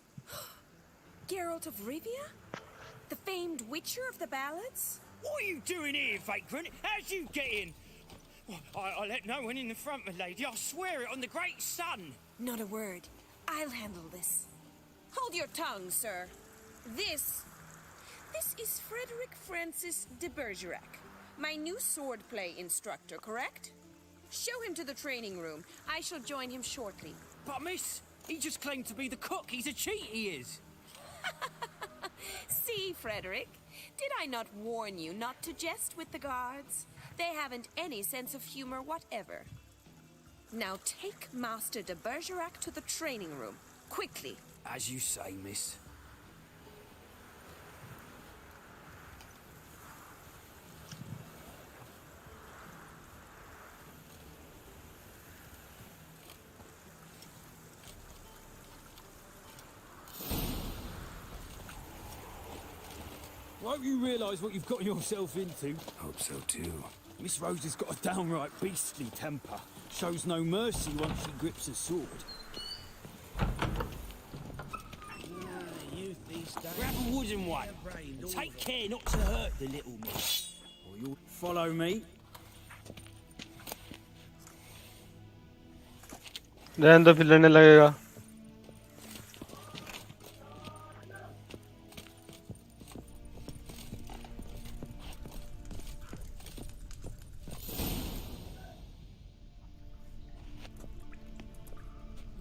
Geralt of Rivia? The famed witcher of the ballads? What are you doing here, vagrant? How'd you get in? I let no one in the front, my lady. I swear it on the great sun. Not a word. I'll handle this. Hold your tongue, sir. This is Frederick Francis de Bergerac, my new swordplay instructor, correct? Show him to the training room. I shall join him shortly. But miss, he just claimed to be the cook. He's a cheat, he is. See, Frederick, did I not warn you not to jest with the guards? They haven't any sense of humor whatever. Now take Master de Bergerac to the training room, quickly. As you say, miss. Won't you realise what you've got yourself into? Hope so too. Miss Rose has got a downright beastly temper. Shows no mercy once she grips a sword. Youth these days. Grab a wooden one. And take care not to hurt the little miss. Or you'll follow me. रहने दो, फिर लड़ने लगेगा.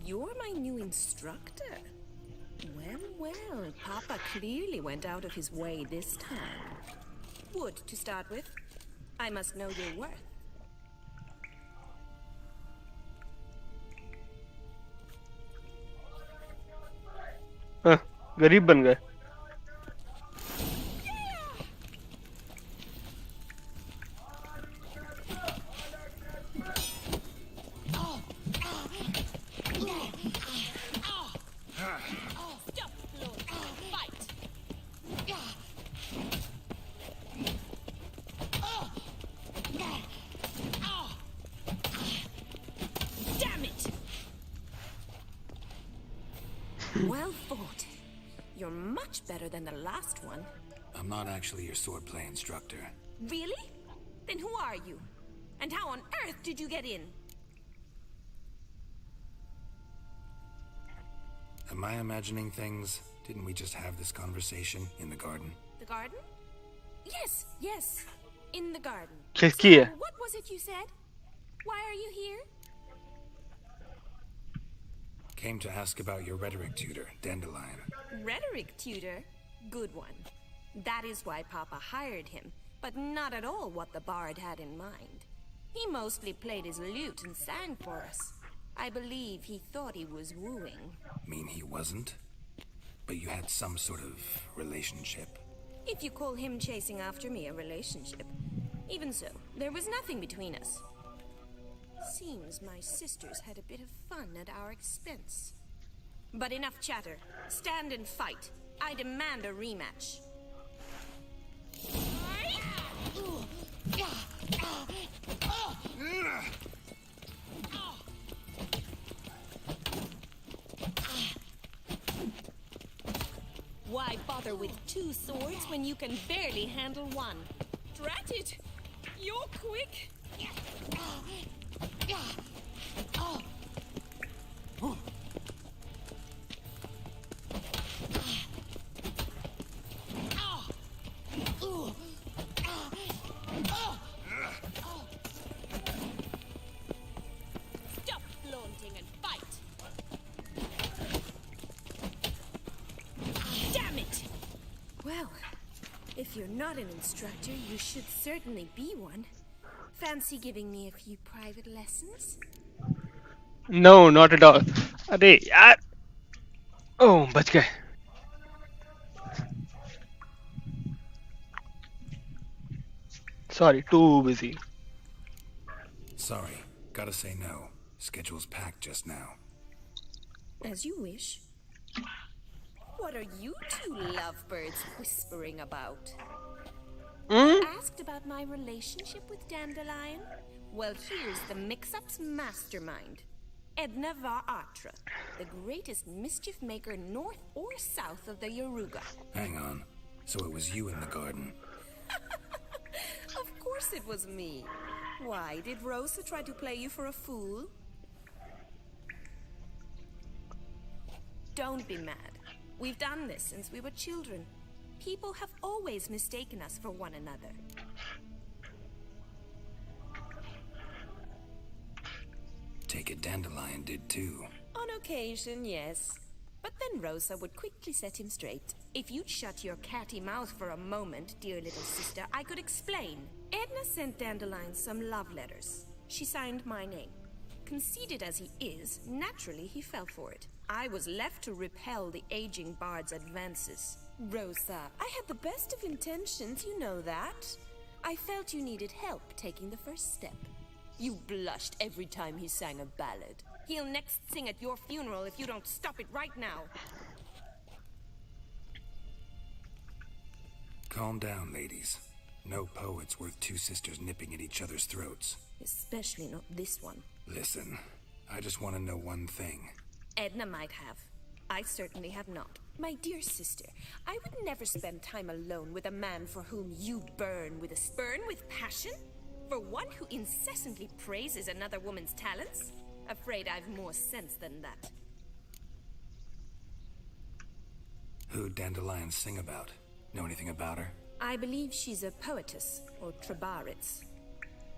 You're my new instructor? Well, Papa clearly went out of his way this time. Wood, to start with. I must know your worth. गरीब बन गए. Well fought. You're much better than the last one. I'm not actually your swordplay instructor. Really? Then who are you? And how on earth did you get in? Am I imagining things? Didn't we just have this conversation in the garden? The garden? Yes. In the garden. किसकी है? What was it you said? Why are you here? Came to ask about your rhetoric tutor, Dandelion. Rhetoric tutor? Good one. That is why Papa hired him, but not at all what the bard had in mind. He mostly played his lute and sang for us. I believe he thought he was wooing. Mean he wasn't? But you had some sort of relationship. If you call him chasing after me a relationship. Even so, there was nothing between us. Seems my sisters had a bit of fun at our expense. But enough chatter. Stand and fight. I demand a rematch. Why bother with two swords when you can barely handle one? Drat it! You're quick! Stop flaunting and fight! Damn it! Well, if you're not an instructor, you should certainly be one. Fancy giving me a few private lessons? No, not at all. अरे यार. Oh, बच गए. Sorry, too busy. Sorry, gotta say no. Schedule's packed just now. As you wish. What are you two lovebirds whispering about? Asked about my relationship with Dandelion? Well, here's the mix-up's mastermind. Edna Va Atra, the greatest mischief maker north or south of the Yoruga. Hang on. So it was you in the garden. course it was me. Why, did Rosa try to play you for a fool? Don't be mad. We've done this since we were children. People have always mistaken us for one another. Take it, Dandelion did too. On occasion, yes. But then Rosa would quickly set him straight. If you'd shut your catty mouth for a moment, dear little sister, I could explain. Edna sent Dandelion some love letters. She signed my name. Conceited as he is, naturally he fell for it. I was left to repel the aging bard's advances. Rosa, I had the best of intentions, you know that. I felt you needed help taking the first step. You blushed every time he sang a ballad. He'll next sing at your funeral if you don't stop it right now. Calm down, ladies. No poet's worth two sisters nipping at each other's throats. Especially not this one. Listen, I just want to know one thing. Edna might have. I certainly have not. My dear sister, I would never spend time alone with a man for whom you burn with passion? For one who incessantly praises another woman's talents? Afraid I've more sense than that. Who'd Dandelion sing about? Know anything about her? I believe she's a poetess, or trabaritz.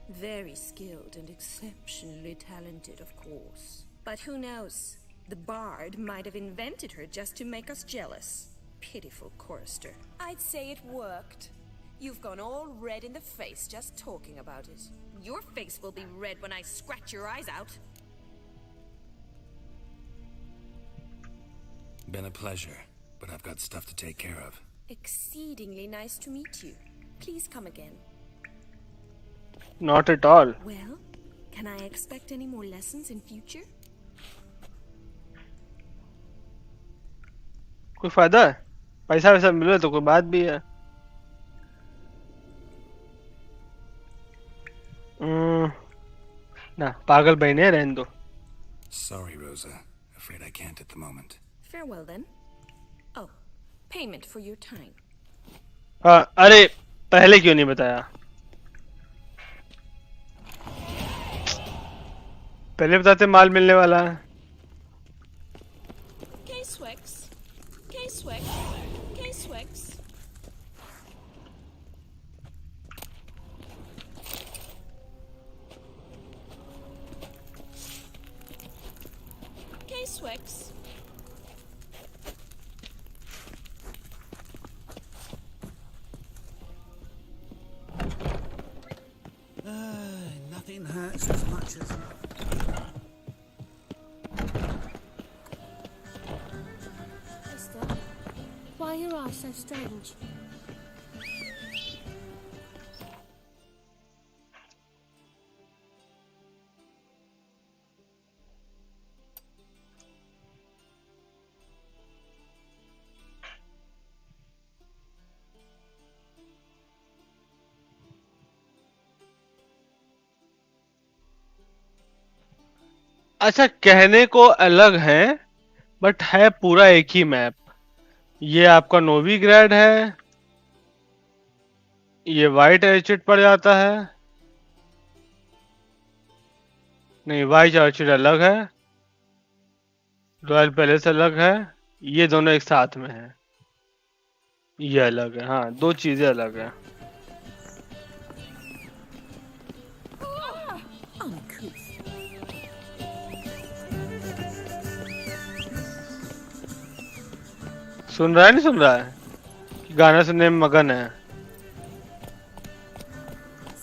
Very skilled and exceptionally talented, of course. But who knows? The bard might have invented her just to make us jealous. Pitiful chorister. I'd say it worked. You've gone all red in the face just talking about it. Your face will be red when I scratch your eyes out. Been a pleasure, but I've got stuff to take care of. Exceedingly nice to meet you. Please come again. Not at all. Well, can I expect any more lessons in future? कोई फायदा है? पैसा वैसा मिले तो कोई बात भी है. ना पागल बहने रहने दो. Sorry, Rosa. Afraid I can't at the moment. Farewell then. Oh, payment for your time. हाँ, अरे पहले क्यों नहीं बताया? पहले बताते माल मिलने वाला है. K-Swex. K-Swex. K-Swex. K-Swex. Nothing hurts as much as... Esther, why are your eyes so strange? अच्छा कहने को अलग है बट है पूरा एक ही मैप. ये आपका नोविग्राड है. ये वाइट अर्चिड पड़ जाता है. नहीं, वाइट अर्चिड अलग है. रॉयल पैलेस अलग है. ये दोनों एक साथ में है. ये अलग है. हाँ, दो चीजें अलग है. सुन रहा है नहीं सुन रहा है कि गाना सुनने में मगन है.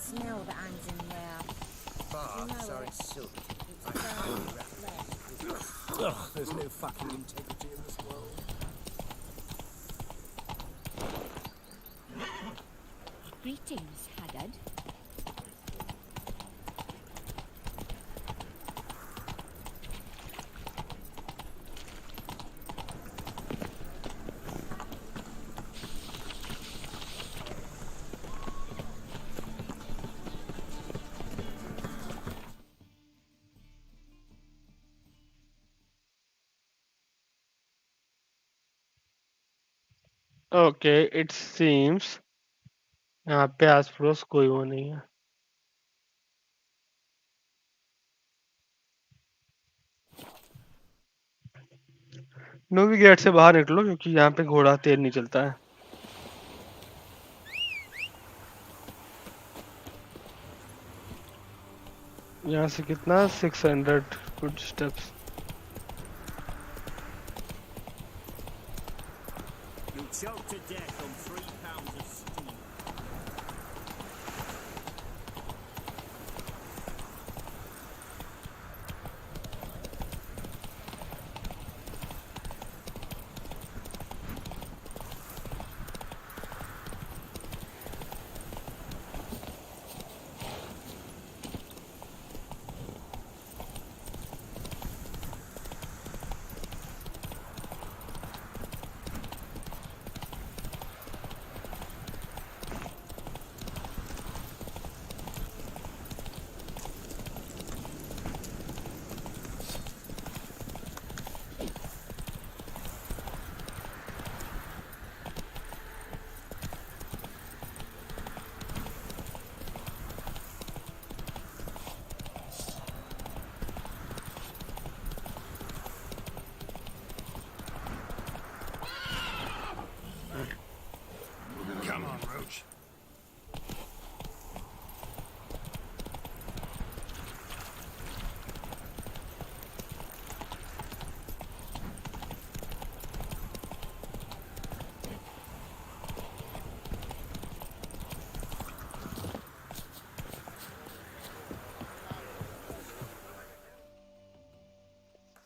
Smell the ants in there. Ugh, there's no fucking integrity in this world. Greetings, Haggard. Okay, it seems यहाँ पे आस पड़ोस कोई वो नहीं है. नोवी गेट से बाहर निकलो क्योंकि यहाँ पे घोड़ा तेज नहीं चलता है। यहाँ से कितना 600 foot steps. You'll choke to death on 3 pounds of steam. Come on, Roach.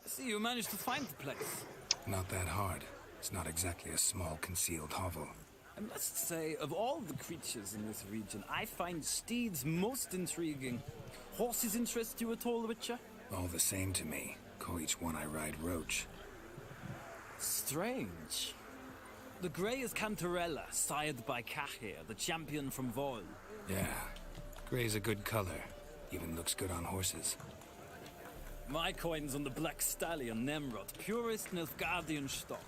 See, you managed to find the place. Not that hard. It's not exactly a small concealed hovel. I must say, of all the creatures in this region, I find steeds most intriguing. Horses interest you at all, Witcher? All the same to me. Call each one I ride Roach. Strange. The grey is Cantarella, sired by Cahir, the champion from Vol. Yeah. Gray's a good color. Even looks good on horses. My coin's on the Black Stallion, Nemrod, purest Nilfgaardian stock.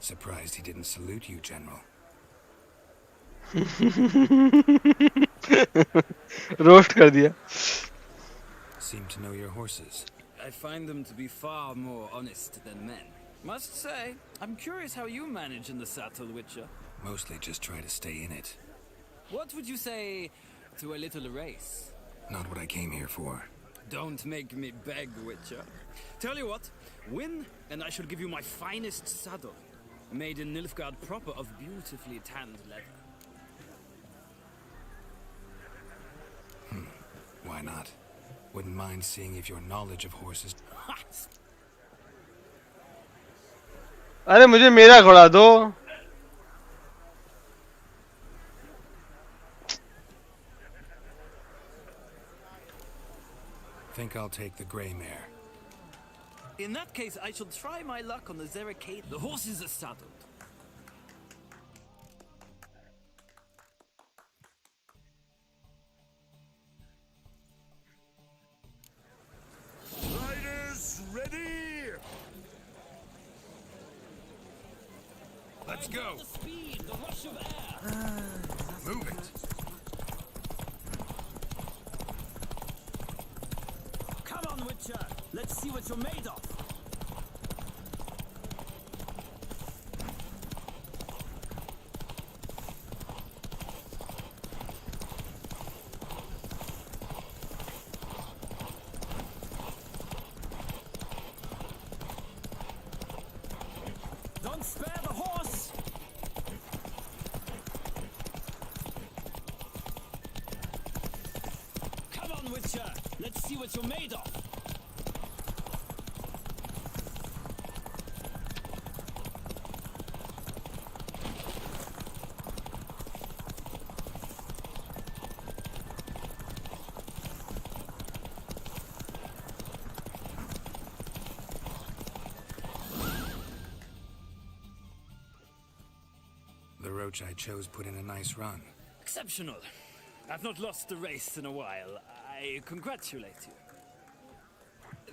Surprised he didn't salute you, General. Roast कर दिया। Seem to know your horses. I find them to be far more honest than men. Must say, I'm curious how you manage in the saddle, Witcher. Mostly just try to stay in it. What would you say to a little race? Not what I came here for. Don't make me beg, Witcher. Tell you what, win, and I shall give you my finest saddle. Made in Nilfgaard proper of beautifully tanned leather. Why not? Wouldn't mind seeing if your knowledge of horses... अरे मुझे मेरा घोड़ा दो। Think I'll take the gray mare. In that case, I shall try my luck on the Zeracade. The horses are saddled. Riders, ready? Let's go. The speed, the rush of air. Move it. Come on, Witcher. Let's see what you're made of. Don't spare the horse. Come on, Witcher. Let's see what you're made of. The Roach I chose put in a nice run. Exceptional. I've not lost a race in a while. I congratulate you.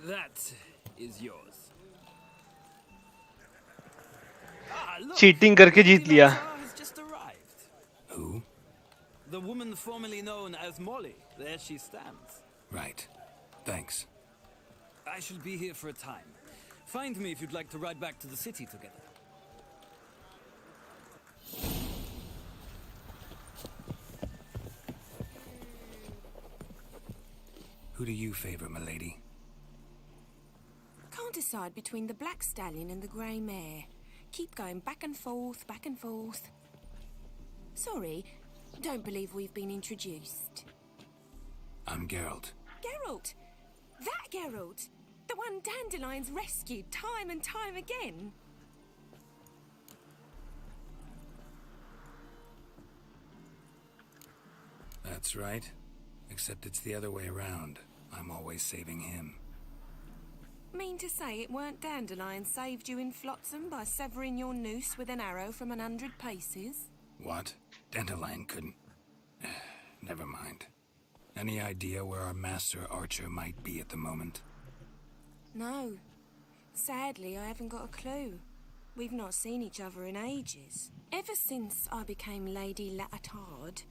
That is yours. Look, cheating करके जीत लिया। has just arrived. Who? The woman formerly known as Molly. There she stands. Right. Thanks. I shall be here for a time. Find me if you'd like to ride back to the city together. Who do you favor, milady? Can't decide between the black stallion and the grey mare. Keep going back and forth, back and forth. Sorry, don't believe we've been introduced. I'm Geralt. Geralt! That Geralt! The one Dandelion's rescued time and time again. That's right. Except it's the other way around. I'm always saving him. Mean to say it weren't Dandelion saved you in Flotsam by severing your noose with an arrow from 100 paces? What? Dandelion couldn't... Never mind. Any idea where our master archer might be at the moment? No. Sadly, I haven't got a clue. We've not seen each other in ages. Ever since I became Lady Leopard,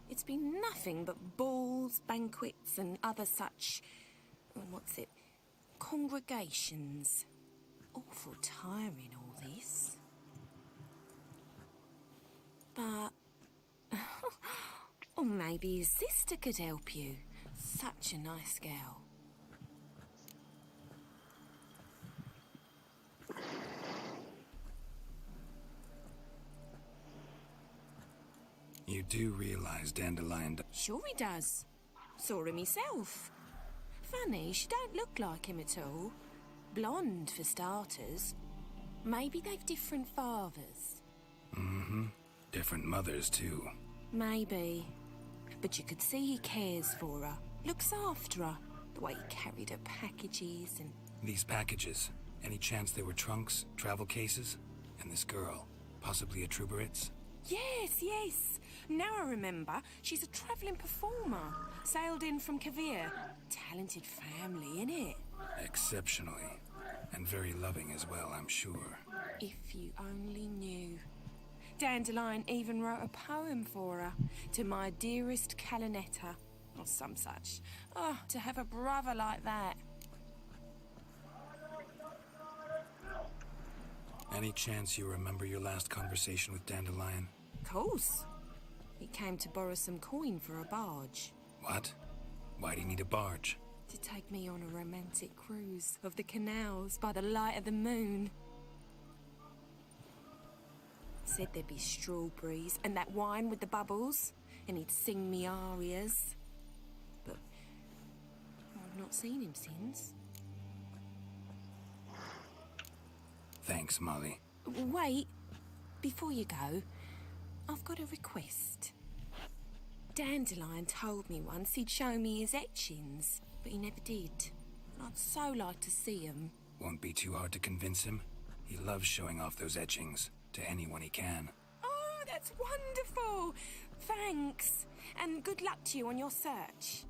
it's been nothing but balls, banquets, and other such... congregations. Awful tiring, all this. But... or maybe his sister could help you. Such a nice girl. You do realize Dandelion... Sure he does. Saw him myself. Funny, she don't look like him at all. Blonde, for starters. Maybe they've different fathers. Mm-hmm. Different mothers, too. Maybe. But you could see he cares for her. Looks after her. The way he carried her packages and... These packages, any chance they were trunks, travel cases? And this girl, possibly a Troubaritz? Yes, yes. Now I remember, she's a travelling performer. Sailed in from Kavir. Talented family, innit? Exceptionally. And very loving as well, I'm sure. If you only knew. Dandelion even wrote a poem for her. To my dearest Calinetta. Or some such. Oh, to have a brother like that. Any chance you remember your last conversation with Dandelion? Of course. He came to borrow some coin for a barge. What? Why do you need a barge? To take me on a romantic cruise of the canals by the light of the moon. Said there'd be strawberries and that wine with the bubbles, and he'd sing me arias. But I've not seen him since. Thanks, Molly. Wait, before you go, I've got a request. Dandelion told me once he'd show me his etchings, but he never did. I'd so like to see them. Won't be too hard to convince him. He loves showing off those etchings to anyone he can. Oh, that's wonderful! Thanks, and good luck to you on your search.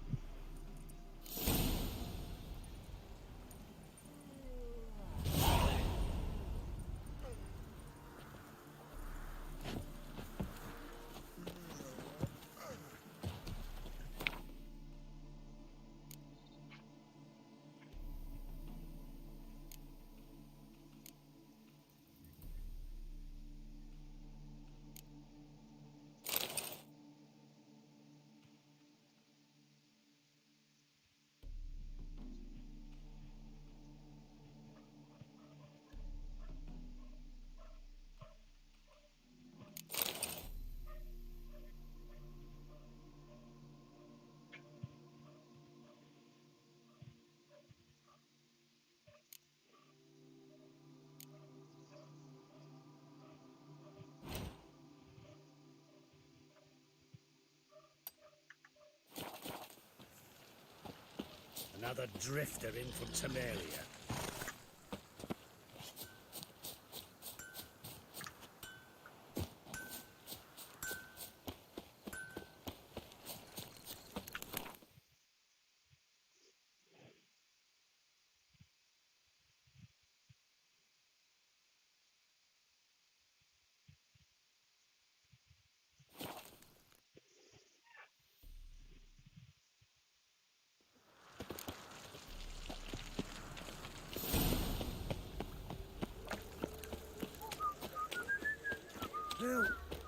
Another drifter in from Temeria.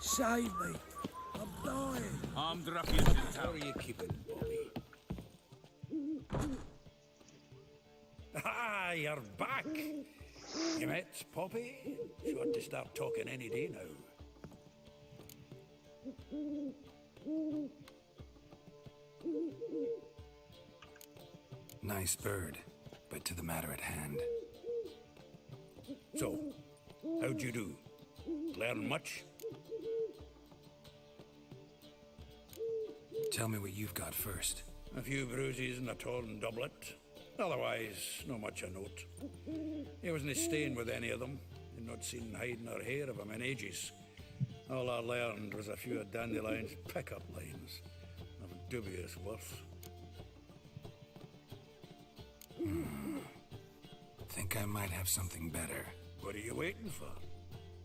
Save me. I'm dying. Armed ruffians in How town. are you keeping, Bobby? Ah, you're back. You met Poppy? She ought to start talking any day now. Nice bird, but to the matter at hand. So, how'd you do? Learn much? Tell me what you've got first. A few bruises and a torn doublet. Otherwise, not much a note. He wasn't staying with any of them. You'd not seen hide nor hair of him in ages. All I learned was a few of Dandelion's pickup lines of dubious worth. Think I might have something better. What are you waiting for?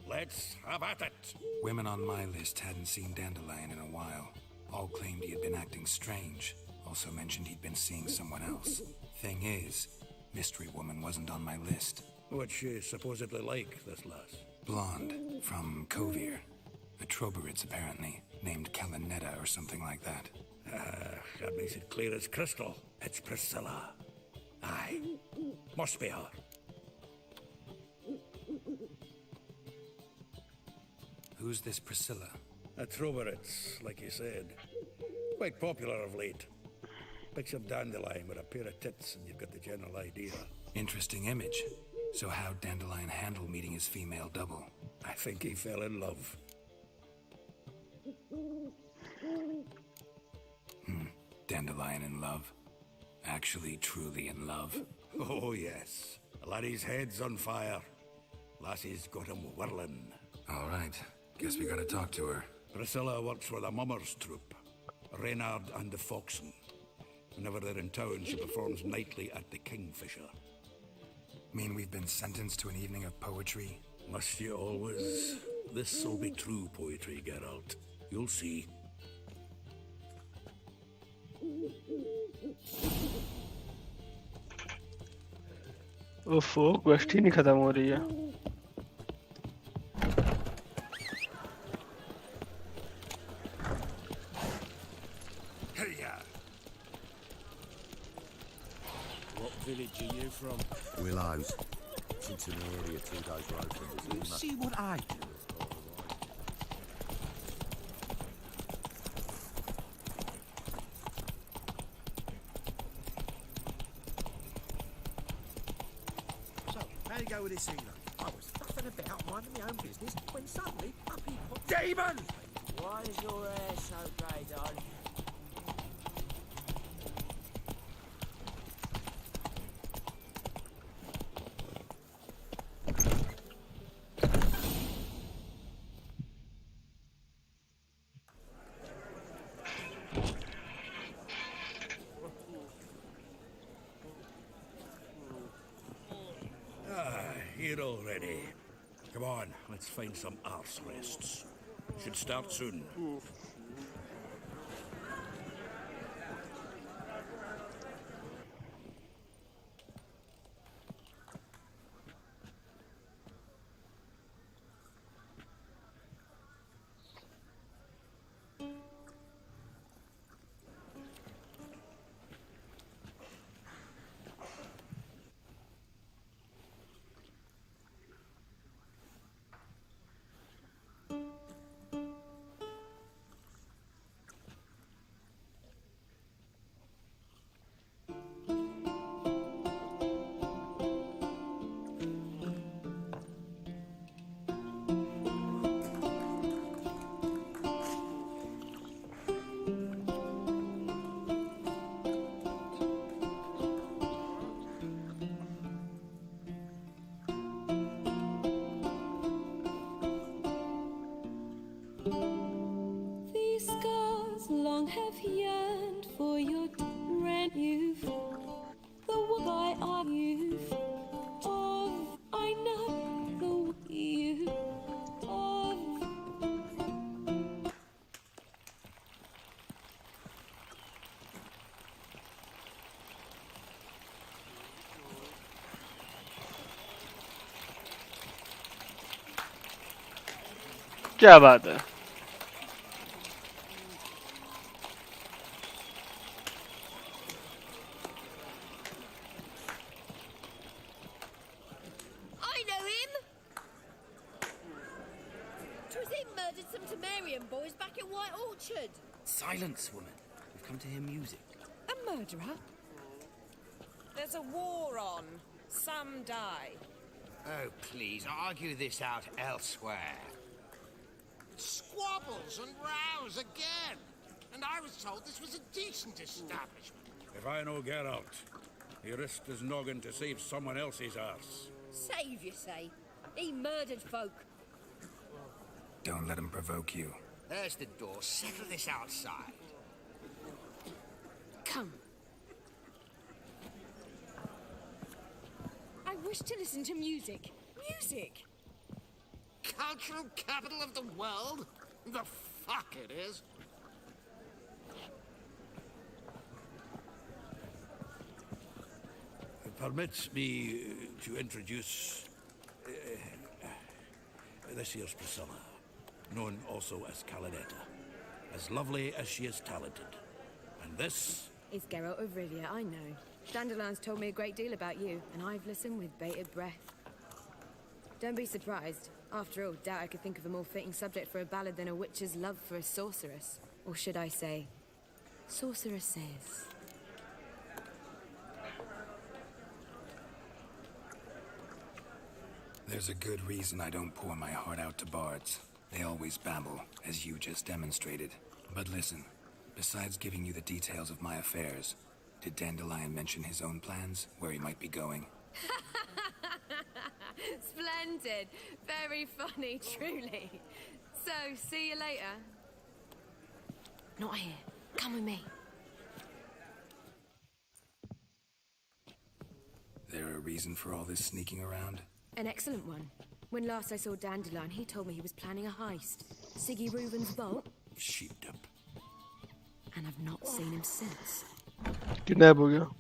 Let's have at it. Women on my list hadn't seen Dandelion in a while. All claimed he had been acting strange. Also mentioned he'd been seeing someone else. Thing is, Mystery Woman wasn't on my list. What's she supposedly like, this lass? Blonde, from Kovir. A Troberitz, apparently, named Kalinetta or something like that. That makes it clear as crystal. It's Priscilla. Aye, must be her. Who's this Priscilla? A Troberitz, like you said. Quite popular of late. Picture Dandelion with a pair of tits and you've got the general idea. Interesting image. So how'd Dandelion handle meeting his female double? I think he fell in love. Dandelion in love? Actually, truly in love? Oh, yes. The laddie's head's on fire. Lassie's got him whirling. All right. Guess we gotta talk to her. Priscilla works for the Mummers troupe. Reynard and the Foxen. Whenever they're in town, she performs nightly at the Kingfisher. Mean we've been sentenced to an evening of poetry? Must you always? This'll be true poetry, Geralt. You'll see. ओफो quest ही नहीं खत्म हो रही है What village are you from? Willows. It's into an area 2 days road from You Zuma. see what I do? So, how you go with this healer? I was fuffing about minding my own business when suddenly up he popped. Demon! Why is your hair so grey, darling? Here already. Come on, let's find some arse rests. Should start soon. These scars long have yearned for your rent youth. The one I youth of I know the youth of. क्या बात है at White Orchard. Silence, woman. We've come to hear music. A murderer? There's a war on. Some die. Oh, please, argue this out elsewhere. Squabbles and rows again. And I was told this was a decent establishment. If I know Geralt, he risked his noggin to save someone else's arse. Save, you say? He murdered folk. Don't let him provoke you. There's the door. Settle this outside. Come. I wish to listen to music. Music! Cultural capital of the world? The fuck it is. Permits me to introduce this year's Priscilla, known also as Calinetta, as lovely as she is talented. And this is Geralt of Rivia, I know. Dandelion's told me a great deal about you, and I've listened with bated breath. Don't be surprised. After all, doubt I could think of a more fitting subject for a ballad than a witch's love for a sorceress. Or should I say, sorceresses. There's a good reason I don't pour my heart out to bards. They always babble, as you just demonstrated. But listen, besides giving you the details of my affairs, did Dandelion mention his own plans, where he might be going? Splendid. Very funny, truly. So, see you later. Not here. Come with me. There a reason for all this sneaking around? An excellent one. When last I saw Dandelion, he told me he was planning a heist. Siggy Reuven's vault. sheeped up. And I've not seen him since. Kidnap हो गया.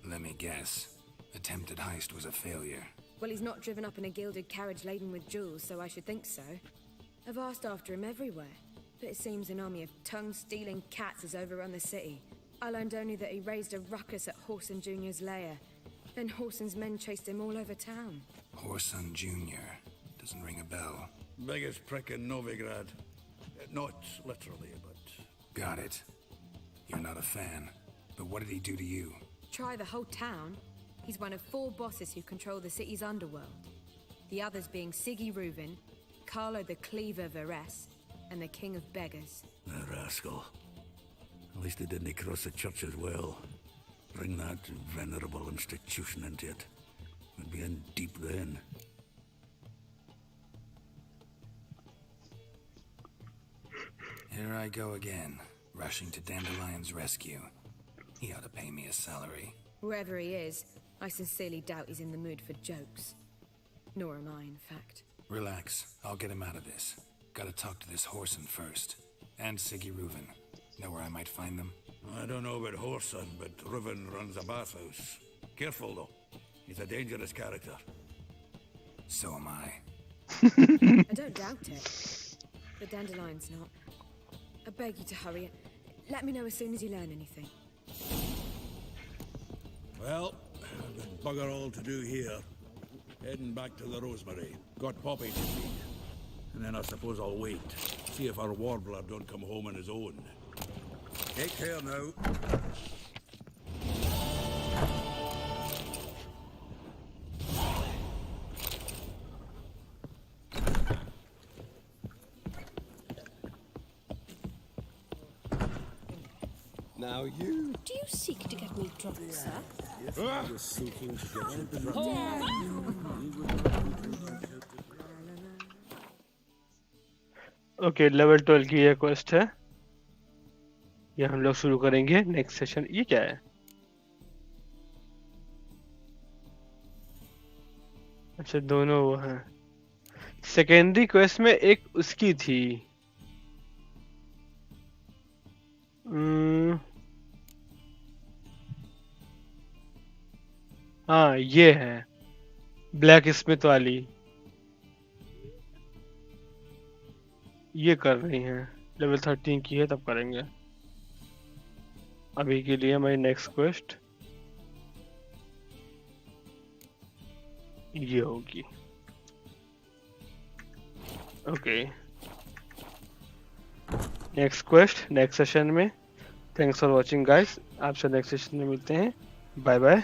Let me guess. Attempted heist was a failure. Well, he's not driven up in a gilded carriage laden with jewels, so I should think so. I've asked after him everywhere, but it seems an army of tongue-stealing cats has overrun the city. I learned only that he raised a ruckus at Whoreson Jr.'s lair. Then Whoreson's men chased him all over town. Whoreson Jr. Doesn't ring a bell. Biggest prick in Novigrad. Not literally, but... Got it. You're not a fan. But what did he do to you? Try the whole town. He's one of 4 bosses who control the city's underworld. The others being Siggy Reuven, Carlo the Cleaver Varese, and the King of Beggars. The rascal. At least he didn't cross the church as well. Bring that venerable institution into it. We'd be in deep then. Here I go again, rushing to Dandelion's rescue. He ought to pay me a salary. Wherever he is, I sincerely doubt he's in the mood for jokes. Nor am I, in fact. Relax, I'll get him out of this. Gotta talk to this Whoreson first. And Siggy Reuven. Know where I might find them? I don't know about Whoreson, but Reuven runs a bathhouse. Careful, though. He's a dangerous character. So am I. I don't doubt it. But Dandelion's not. I beg you to hurry. Let me know as soon as you learn anything. Well, I've got bugger all to do here. Heading back to the Rosemary. Got Poppy to feed. And then I suppose I'll wait. See if our warbler don't come home on his own. Take care now. Now you. Do you seek to get me drunk, sir? If I was seeking to get you drunk, okay level 12 की ये quest है. ये हम लोग शुरू करेंगे next session. ये क्या है? अच्छा दोनों वो हैं. सेकेंडरी क्वेस्ट में एक उसकी थी. हाँ ये है ब्लैक स्मिथ वाली. ये कर रही हैं. लेवल 13 की है तब करेंगे. अभी के लिए हमारी नेक्स्ट क्वेस्ट ये होगी. Okay, next quest next session में। थैंक्स फॉर वॉचिंग गाइस, आपसे नेक्स्ट सेशन में मिलते हैं। Bye bye.